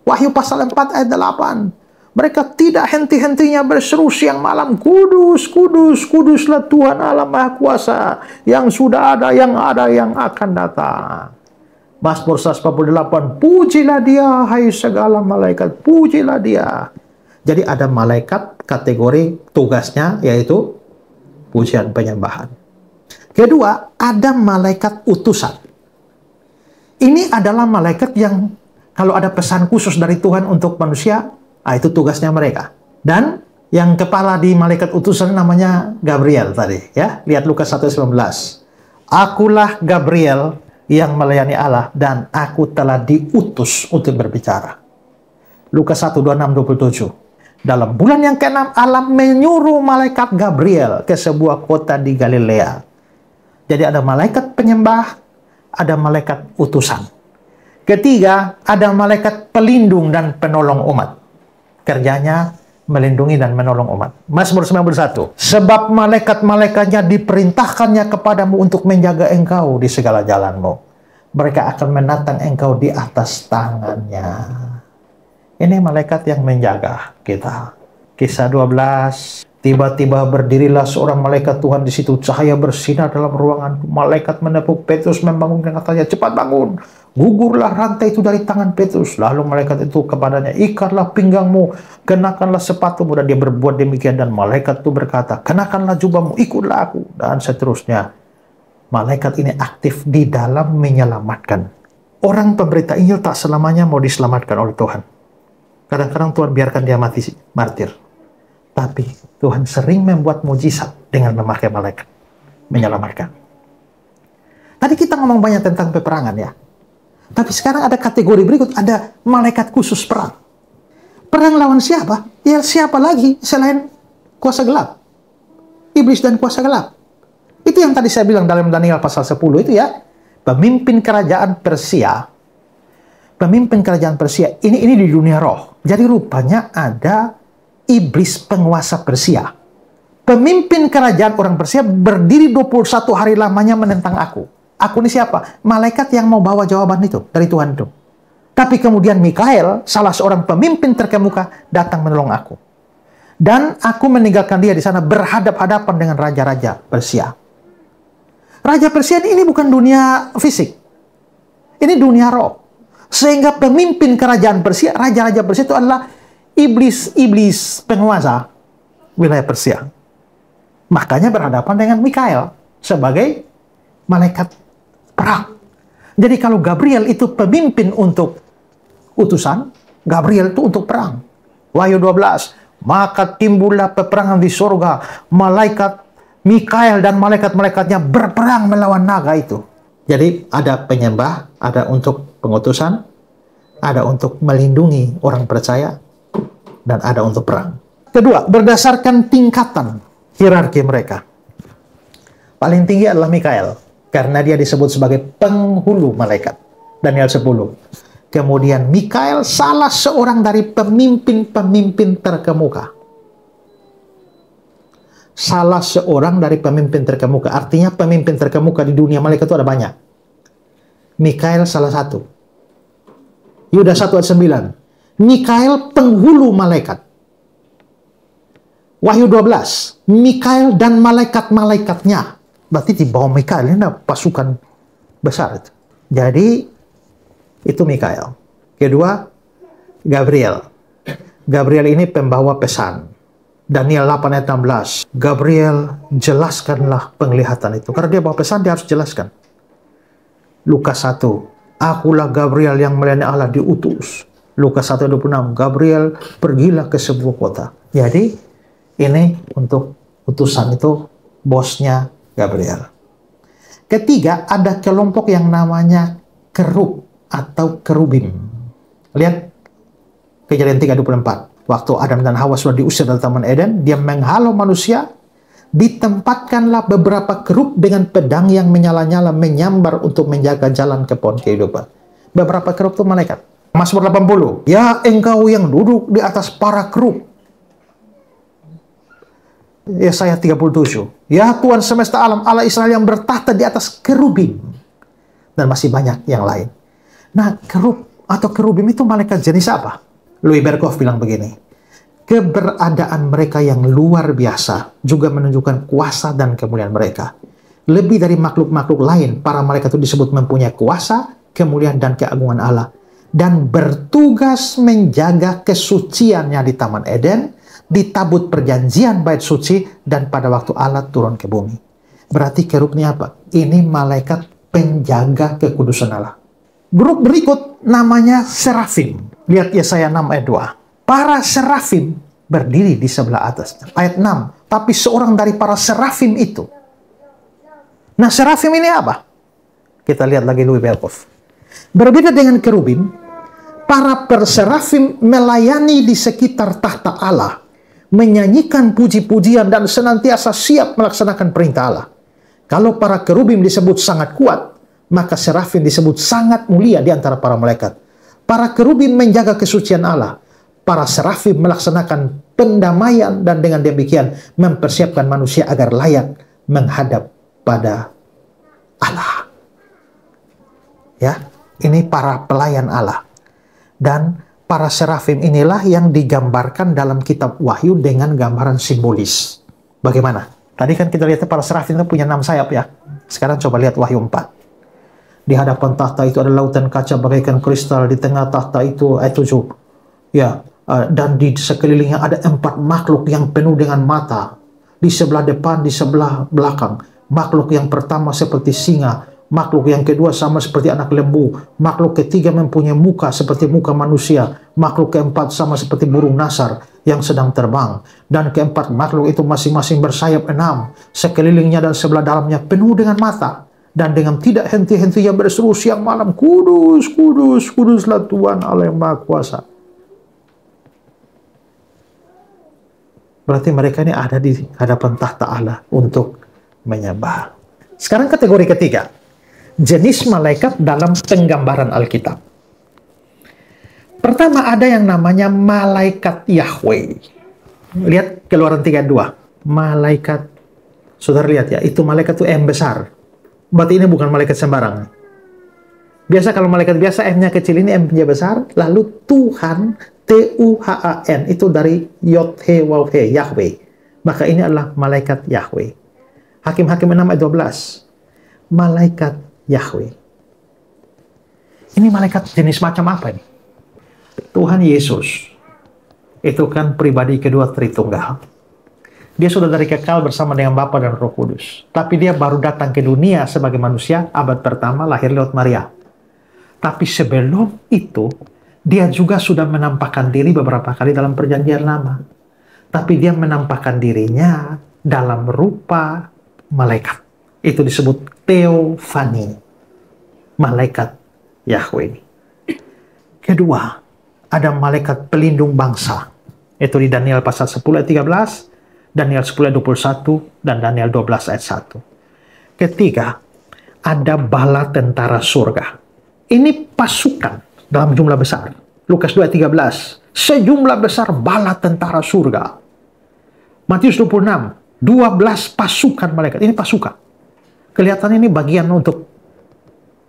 Wahyu pasal 4 ayat 8. Mereka tidak henti-hentinya berseru siang malam, Kudus, kudus, kuduslah Tuhan Allah Maha Kuasa, yang sudah ada, yang akan datang. Mazmur 148, pujilah dia, hai segala malaikat, pujilah dia. Jadi ada malaikat kategori tugasnya, yaitu pujian penyembahan. Kedua, ada malaikat utusan. Ini adalah malaikat yang kalau ada pesan khusus dari Tuhan untuk manusia, itu tugasnya mereka. Dan yang kepala di malaikat utusan namanya Gabriel tadi. Ya, lihat Lukas 1:19. Akulah Gabriel yang melayani Allah dan aku telah diutus untuk berbicara. Lukas 1:26-27. Dalam bulan yang ke-6 Allah menyuruh malaikat Gabriel ke sebuah kota di Galilea. Jadi ada malaikat penyembah, ada malaikat utusan. Ketiga, ada malaikat pelindung dan penolong umat. Kerjanya melindungi dan menolong umat. Mazmur 91. Sebab malaikat-malaikatnya diperintahkannya kepadamu untuk menjaga engkau di segala jalanmu. Mereka akan menatang engkau di atas tangannya. Ini malaikat yang menjaga kita. Kisah 12. Tiba-tiba berdirilah seorang malaikat Tuhan di situ. Cahaya bersinar dalam ruangan. Malaikat menepuk Petrus, membangunkan, katanya, cepat bangun. Gugurlah rantai itu dari tangan Petrus. Lalu malaikat itu kepadanya, ikatlah pinggangmu, kenakanlah sepatumu. Dan dia berbuat demikian. Dan malaikat itu berkata, kenakanlah jubahmu, ikutlah aku. Dan seterusnya. Malaikat ini aktif di dalam menyelamatkan. Orang pemberita Injil tak selamanya mau diselamatkan oleh Tuhan. Kadang-kadang Tuhan biarkan dia mati martir. Tapi Tuhan sering membuat mujizat dengan memakai malaikat menyelamatkan. Tadi kita ngomong banyak tentang peperangan ya. Tapi sekarang ada kategori berikut, ada malaikat khusus perang. Perang lawan siapa? Ya siapa lagi selain kuasa gelap? Iblis dan kuasa gelap. Itu yang tadi saya bilang dalam Daniel pasal 10 itu ya. Pemimpin kerajaan Persia. Pemimpin kerajaan Persia. Ini di dunia roh. Jadi rupanya ada iblis penguasa Persia. Pemimpin kerajaan orang Persia berdiri 21 hari lamanya menentang aku. Aku ini siapa? Malaikat yang mau bawa jawaban itu dari Tuhan itu. Tapi kemudian Mikael, salah seorang pemimpin terkemuka, datang menolong aku. Dan aku meninggalkan dia di sana berhadap-hadapan dengan raja-raja Persia. Raja Persia ini bukan dunia fisik. Ini dunia roh. Sehingga pemimpin kerajaan Persia, raja-raja Persia itu adalah iblis-iblis penguasa wilayah Persia. Makanya berhadapan dengan Mikael sebagai malaikat perang. Jadi kalau Gabriel itu pemimpin untuk utusan, Gabriel itu untuk perang. Wahyu 12, maka timbullah peperangan di surga. Malaikat Mikael dan malaikat-malaikatnya berperang melawan naga itu. Jadi ada penyembah, ada untuk pengutusan, ada untuk melindungi orang percaya, dan ada untuk perang. Kedua, berdasarkan tingkatan hierarki mereka. Paling tinggi adalah Mikael, karena dia disebut sebagai penghulu malaikat. Daniel 10. Kemudian Mikael salah seorang dari pemimpin-pemimpin terkemuka. Salah seorang dari pemimpin terkemuka. Artinya pemimpin terkemuka di dunia malaikat itu ada banyak. Mikael salah satu. Yudas 1 ayat 9. Mikael penghulu malaikat. Wahyu 12. Mikael dan malaikat-malaikatnya. Berarti di bawah Mikael ini ada pasukan besar itu. Jadi itu Mikael. Kedua, Gabriel. Gabriel ini pembawa pesan. Daniel 8 ayat 16. Gabriel, jelaskanlah penglihatan itu. Karena dia bawa pesan, dia harus jelaskan. Lukas 1. Akulah Gabriel yang melayani Allah diutus. Lukas 1 ayat 26. Gabriel, pergilah ke sebuah kota. Jadi, ini untuk utusan itu bosnya Gabriel. Ketiga, ada kelompok yang namanya kerub atau kerubim. Lihat Kejadian 3:24. Waktu Adam dan Hawa sudah diusir dari Taman Eden, dia menghalau manusia, ditempatkanlah beberapa kerub dengan pedang yang menyala-nyala menyambar untuk menjaga jalan ke pohon kehidupan. Beberapa kerub itu malaikat. Mazmur 80. Ya engkau yang duduk di atas para kerub. Yesaya 37. Ya Tuhan semesta alam, Allah Israel yang bertahta di atas kerubim. Dan masih banyak yang lain. Nah, kerub atau kerubim itu malaikat jenis apa? Louis Berkhof bilang begini, keberadaan mereka yang luar biasa juga menunjukkan kuasa dan kemuliaan mereka. Lebih dari makhluk-makhluk lain, para malaikat itu disebut mempunyai kuasa, kemuliaan, dan keagungan Allah. Dan bertugas menjaga kesuciannya di Taman Eden, di tabut perjanjian bait suci, dan pada waktu Allah turun ke bumi. Berarti kerub ini apa? Ini malaikat penjaga kekudusan Allah. Grup berikut namanya serafim. Lihat Yesaya 6 ayat 2. Para serafim berdiri di sebelah atas. Ayat 6. Tapi seorang dari para serafim itu. Nah, serafim ini apa? Kita lihat lagi Louis Berkhof. Berbeda dengan kerubim, para serafim melayani di sekitar tahta Allah, menyanyikan puji-pujian dan senantiasa siap melaksanakan perintah Allah. Kalau para kerubim disebut sangat kuat, maka serafim disebut sangat mulia di antara para malaikat. Para kerubim menjaga kesucian Allah. Para serafim melaksanakan pendamaian dan dengan demikian mempersiapkan manusia agar layak menghadap pada Allah. Ya, ini para pelayan Allah. Dan para serafim inilah yang digambarkan dalam kitab Wahyu dengan gambaran simbolis. Bagaimana? Tadi kan kita lihat para serafim itu punya 6 sayap ya. Sekarang coba lihat Wahyu 4. Di hadapan tahta itu ada lautan kaca bagaikan kristal. Di tengah tahta itu ayat 7. Ya, dan di sekelilingnya ada 4 makhluk yang penuh dengan mata. Di sebelah depan, di sebelah belakang. Makhluk yang pertama seperti singa. Makhluk yang kedua sama seperti anak lembu. Makhluk ketiga mempunyai muka seperti muka manusia. Makhluk keempat sama seperti burung nasar yang sedang terbang. Dan keempat makhluk itu masing-masing bersayap 6. Sekelilingnya dan sebelah dalamnya penuh dengan mata. Dan dengan tidak henti-hentinya berseru siang malam, kudus, kudus, kuduslah Tuhan Allah yang Maha Kuasa. Berarti mereka ini ada di hadapan tahta Allah untuk menyembah. Sekarang kategori ketiga. Jenis malaikat dalam penggambaran Alkitab. Pertama ada yang namanya malaikat Yahweh. Lihat Keluaran 3:2. Malaikat, saudara lihat ya, itu malaikat itu M besar. Berarti ini bukan malaikat sembarangan. Biasa kalau malaikat biasa M-nya kecil, ini M-nya besar. Lalu Tuhan, T-U-H-A-N, itu dari Yod-He-Waw-He, Yahweh. Maka ini adalah malaikat Yahweh. Hakim-Hakim 6 ayat 12. Malaikat Yahweh. Ini malaikat jenis macam apa ini? Tuhan Yesus. Itu kan pribadi kedua Tritunggal. Dia sudah dari kekal bersama dengan Bapa dan Roh Kudus. Tapi dia baru datang ke dunia sebagai manusia, abad pertama lahir lewat Maria. Tapi sebelum itu, dia juga sudah menampakkan diri beberapa kali dalam perjanjian lama. Tapi dia menampakkan dirinya dalam rupa malaikat. Itu disebut teofani. Malaikat Yahweh. Kedua, ada malaikat pelindung bangsa. Itu di Daniel pasal 10 ayat 13, Daniel 10 ayat 21, dan Daniel 12 ayat 1. Ketiga, ada bala tentara surga. Ini pasukan dalam jumlah besar. Lukas 2 ayat 13, sejumlah besar bala tentara surga. Matius 26, 12 pasukan malaikat. Ini pasukan. Kelihatan ini bagian untuk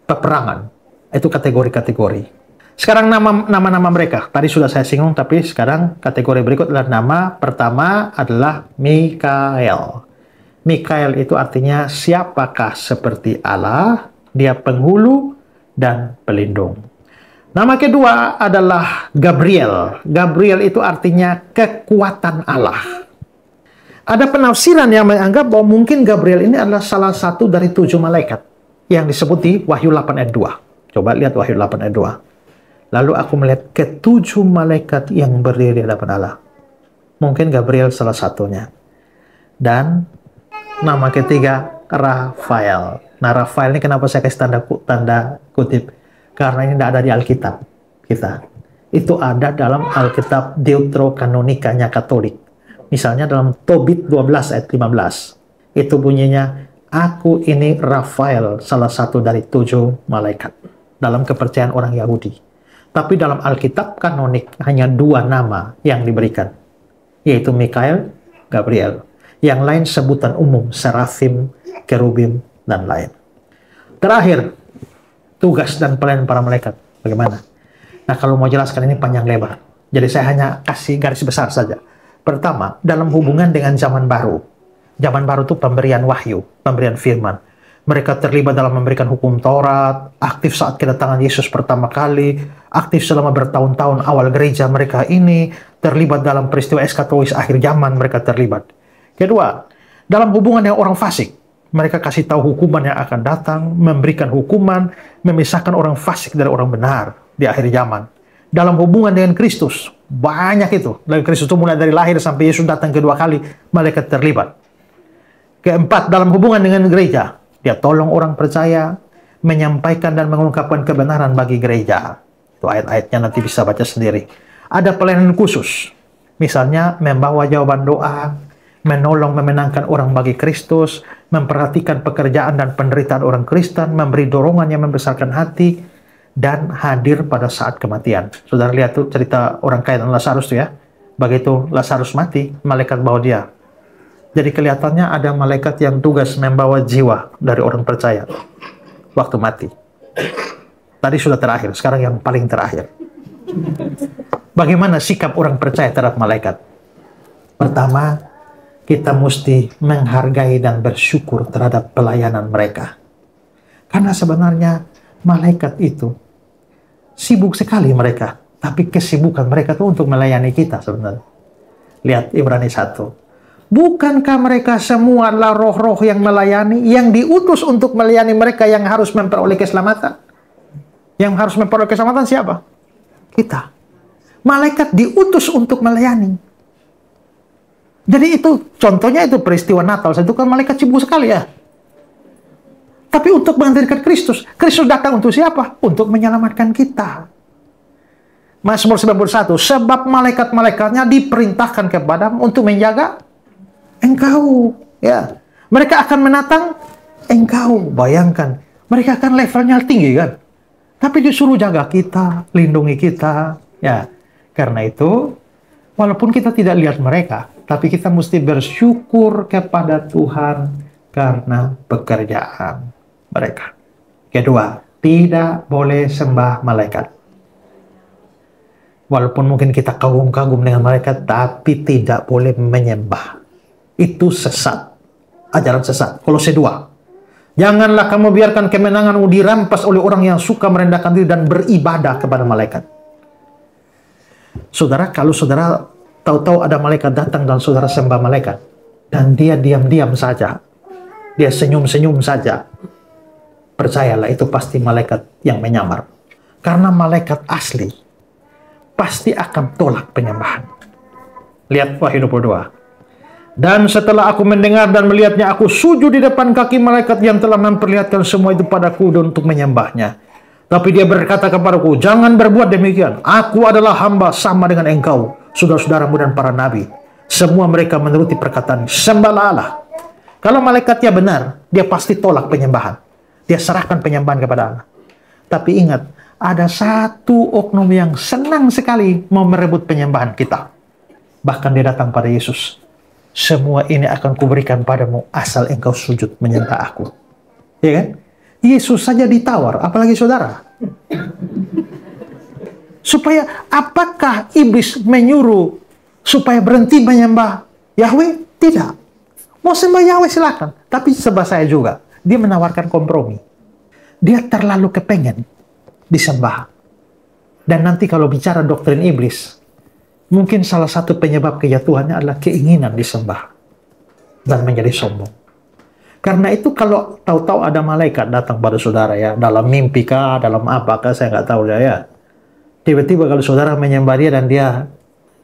peperangan. Itu kategori-kategori. Sekarang nama-nama mereka. Tadi sudah saya singgung, tapi sekarang kategori berikut adalah nama pertama adalah Mikael. Mikael itu artinya siapakah seperti Allah, dia penghulu dan pelindung. Nama kedua adalah Gabriel. Gabriel itu artinya kekuatan Allah. Ada penafsiran yang menganggap bahwa mungkin Gabriel ini adalah salah satu dari 7 malaikat yang disebut di Wahyu 8 ayat 2. Coba lihat Wahyu 8 ayat 2. Lalu aku melihat ke-7 malaikat yang berdiri di hadapan Allah. Mungkin Gabriel salah satunya. Dan nama ketiga, Rafael. Nah, Rafael ini kenapa saya kasih tanda kutip? Karena ini tidak ada di Alkitab kita. Itu ada dalam Alkitab Deuterokanonikanya Katolik. Misalnya dalam Tobit 12 ayat 15. Itu bunyinya, aku ini Rafael, salah satu dari 7 malaikat. Dalam kepercayaan orang Yahudi. Tapi dalam Alkitab kanonik hanya 2 nama yang diberikan, yaitu Mikael, Gabriel. Yang lain sebutan umum, serafim, kerubim, dan lain. Terakhir, tugas dan pelayanan para malaikat. Bagaimana? Nah, kalau mau jelaskan ini panjang lebar. Jadi saya hanya kasih garis besar saja. Pertama, dalam hubungan dengan zaman baru. Zaman baru itu pemberian wahyu, pemberian firman. Mereka terlibat dalam memberikan hukum Taurat, aktif saat kedatangan Yesus pertama kali, aktif selama bertahun-tahun awal gereja mereka ini, terlibat dalam peristiwa eskatologis akhir zaman mereka terlibat. Kedua, dalam hubungan dengan orang fasik, mereka kasih tahu hukuman yang akan datang, memberikan hukuman, memisahkan orang fasik dari orang benar di akhir zaman. Dalam hubungan dengan Kristus, banyak itu. Dari Kristus itu mulai dari lahir sampai Yesus datang kedua kali, mereka terlibat. Keempat, dalam hubungan dengan gereja, dia tolong orang percaya, menyampaikan dan mengungkapkan kebenaran bagi gereja. Itu ayat-ayatnya nanti bisa baca sendiri. Ada pelayanan khusus. Misalnya, membawa jawaban doa, menolong memenangkan orang bagi Kristus, memperhatikan pekerjaan dan penderitaan orang Kristen, memberi dorongan yang membesarkan hati, dan hadir pada saat kematian. Saudara lihat tuh cerita orang kaya dan Lazarus tuh ya. Begitu Lazarus mati, malaikat bawa dia. Jadi kelihatannya ada malaikat yang tugas membawa jiwa dari orang percaya waktu mati. Tadi sudah terakhir, sekarang yang paling terakhir. Bagaimana sikap orang percaya terhadap malaikat? Pertama, kita mesti menghargai dan bersyukur terhadap pelayanan mereka. Karena sebenarnya malaikat itu sibuk sekali mereka, tapi kesibukan mereka itu untuk melayani kita sebenarnya. Lihat Ibrani 1. Bukankah mereka semua adalah roh-roh yang melayani, yang diutus untuk melayani mereka yang harus memperoleh keselamatan? Yang harus memperoleh keselamatan siapa? Kita. Malaikat diutus untuk melayani. Jadi itu, contohnya itu peristiwa Natal. Itu kan malaikat sibuk sekali ya. Tapi untuk menghadirkan Kristus. Kristus datang untuk siapa? Untuk menyelamatkan kita. Mazmur 91. Sebab malaikat-malaikatnya diperintahkan kepadamu untuk menjaga engkau, ya. Mereka akan menatang engkau. Bayangkan, mereka akan levelnya tinggi kan, tapi disuruh jaga kita, lindungi kita, ya. Karena itu, walaupun kita tidak lihat mereka, tapi kita mesti bersyukur kepada Tuhan karena pekerjaan mereka. Kedua, tidak boleh sembah malaikat. Walaupun mungkin kita kagum-kagum dengan malaikat, tapi tidak boleh menyembah. Itu sesat, ajaran sesat. Kolose 2. Janganlah kamu biarkan kemenanganmu dirampas oleh orang yang suka merendahkan diri dan beribadah kepada malaikat. Saudara, kalau saudara tahu-tahu ada malaikat datang dan saudara sembah malaikat, dan dia diam-diam saja, dia senyum-senyum saja, percayalah itu pasti malaikat yang menyamar. Karena malaikat asli pasti akan tolak penyembahan. Lihat Wahyu 22. Dan setelah aku mendengar dan melihatnya, aku sujud di depan kaki malaikat yang telah memperlihatkan semua itu padaku untuk menyembahnya. Tapi dia berkata kepadaku, jangan berbuat demikian. Aku adalah hamba sama dengan engkau, saudara-saudaramu dan para nabi. Semua mereka menuruti perkataan, sembahlah Allah. Kalau malaikatnya benar, dia pasti tolak penyembahan. Dia serahkan penyembahan kepada Allah. Tapi ingat, ada satu oknum yang senang sekali mau merebut penyembahan kita. Bahkan dia datang pada Yesus. Semua ini akan kuberikan padamu asal engkau sujud menyembah aku. Ya kan? Yesus saja ditawar, apalagi saudara. Supaya apakah iblis menyuruh supaya berhenti menyembah Yahweh? Tidak. Mau sembah Yahweh silakan. Tapi sebab saya juga, dia menawarkan kompromi. Dia terlalu kepengen disembah. Dan nanti kalau bicara doktrin iblis, mungkin salah satu penyebab kejatuhannya adalah keinginan disembah dan menjadi sombong. Karena itu kalau tahu-tahu ada malaikat datang pada saudara ya, dalam mimpi kah, dalam apakah, saya nggak tahu ya. Tiba-tiba kalau saudara menyembah dia dan dia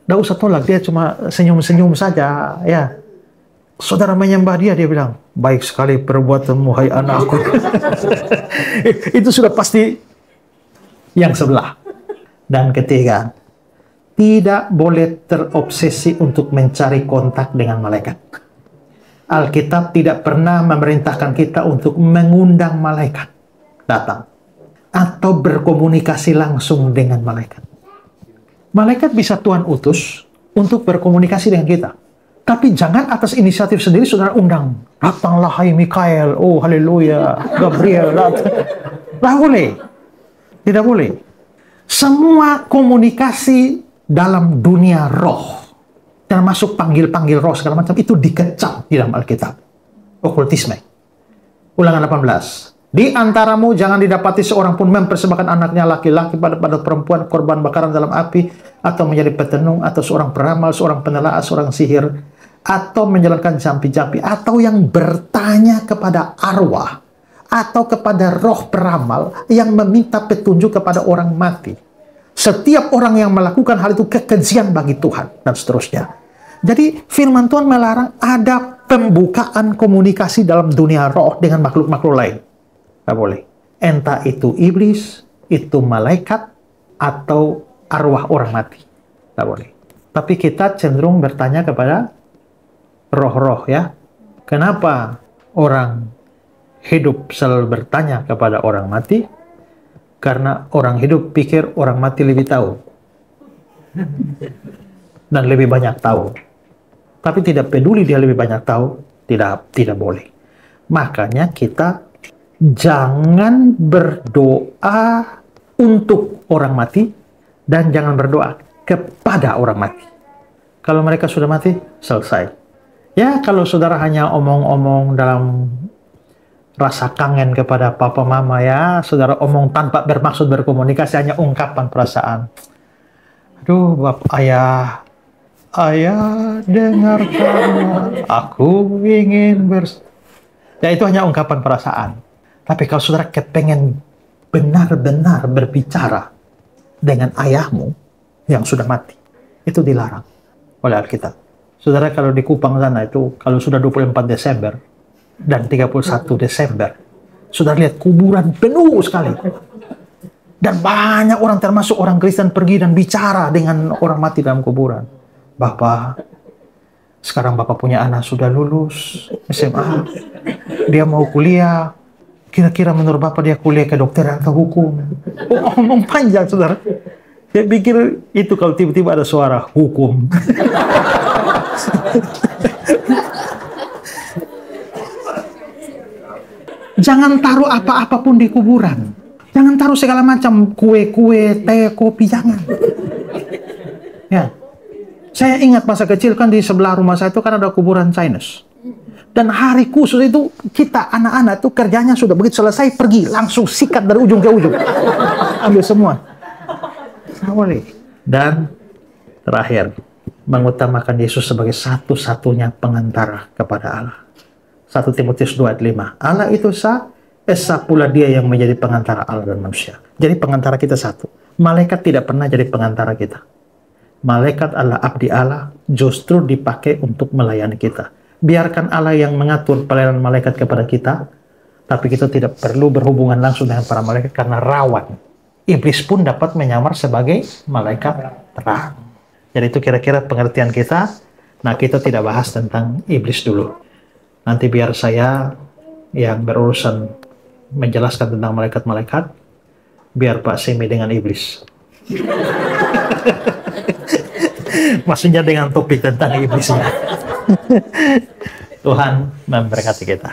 nggak usah tolak, dia cuma senyum-senyum saja ya. Saudara menyembah dia, dia bilang, baik sekali perbuatanmu hai anakku. Itu sudah pasti yang sebelah. Dan ketiga, tidak boleh terobsesi untuk mencari kontak dengan malaikat. Alkitab tidak pernah memerintahkan kita untuk mengundang malaikat datang atau berkomunikasi langsung dengan malaikat. Malaikat bisa Tuhan utus untuk berkomunikasi dengan kita. Tapi jangan atas inisiatif sendiri saudara undang. Datanglah hai Mikael, oh haleluya, Gabriel, tidak boleh. Tidak boleh. Semua komunikasi dalam dunia roh, termasuk panggil-panggil roh segala macam, itu dikecam di dalam Alkitab. Okultisme. Ulangan 18. Di antaramu jangan didapati seorang pun mempersembahkan anaknya laki-laki pada perempuan korban bakaran dalam api, atau menjadi petenung, atau seorang peramal, seorang penelaah, seorang sihir, atau menjalankan jampi-jampi, atau yang bertanya kepada arwah, atau kepada roh peramal yang meminta petunjuk kepada orang mati. Setiap orang yang melakukan hal itu kekejian bagi Tuhan, dan seterusnya. Jadi firman Tuhan melarang ada pembukaan komunikasi dalam dunia roh dengan makhluk-makhluk lain. Tidak boleh. Entah itu iblis, itu malaikat, atau arwah orang mati. Tidak boleh. Tapi kita cenderung bertanya kepada roh-roh ya. Kenapa orang hidup selalu bertanya kepada orang mati? Karena orang hidup pikir orang mati lebih tahu. Dan lebih banyak tahu. Tapi tidak peduli dia lebih banyak tahu, tidak boleh. Makanya kita jangan berdoa untuk orang mati dan jangan berdoa kepada orang mati. Kalau mereka sudah mati, selesai. Ya, kalau saudara hanya omong-omong dalam rasa kangen kepada papa mama ya, saudara omong tanpa bermaksud berkomunikasi, hanya ungkapan perasaan. Aduh, bapak, ayah dengarkan, aku ingin ya itu hanya ungkapan perasaan. Tapi kalau saudara kepengen benar-benar berbicara dengan ayahmu yang sudah mati, itu dilarang oleh Alkitab. Saudara kalau di Kupang sana itu, kalau sudah 24 Desember dan 31 Desember, saudara lihat kuburan penuh sekali. Dan banyak orang, termasuk orang Kristen, pergi dan bicara dengan orang mati dalam kuburan. Bapak, sekarang Bapak punya anak sudah lulus SMA, dia mau kuliah. Kira-kira menurut Bapak dia kuliah kedokteran atau hukum? Oh, ngomong panjang, saudara. Saya pikir itu kalau tiba-tiba ada suara hukum. Jangan taruh apa-apapun di kuburan. Jangan taruh segala macam kue-kue, teh, kopi, jangan. Ya. Saya ingat masa kecil kan di sebelah rumah saya itu kan ada kuburan Chinese. Dan hari khusus itu kita anak-anak tuh kerjanya sudah begitu selesai pergi langsung sikat dari ujung ke ujung. Ambil semua. Nah, boleh. Dan terakhir, mengutamakan Yesus sebagai satu-satunya pengantara kepada Allah. 1 Timotius 2 ayat 5. Allah itu esa pula dia yang menjadi pengantara Allah dan manusia. Jadi pengantara kita satu. Malaikat tidak pernah jadi pengantara kita. Malaikat Allah, abdi Allah, justru dipakai untuk melayani kita. Biarkan Allah yang mengatur pelayanan malaikat kepada kita, tapi kita tidak perlu berhubungan langsung dengan para malaikat karena rawan. Iblis pun dapat menyamar sebagai malaikat terang. Jadi itu kira-kira pengertian kita. Nah, kita tidak bahas tentang iblis dulu. Nanti biar saya yang berurusan menjelaskan tentang malaikat-malaikat, biar Pak Semi dengan iblis. Maksudnya dengan topik tentang iblisnya. Tuhan memberkati kita.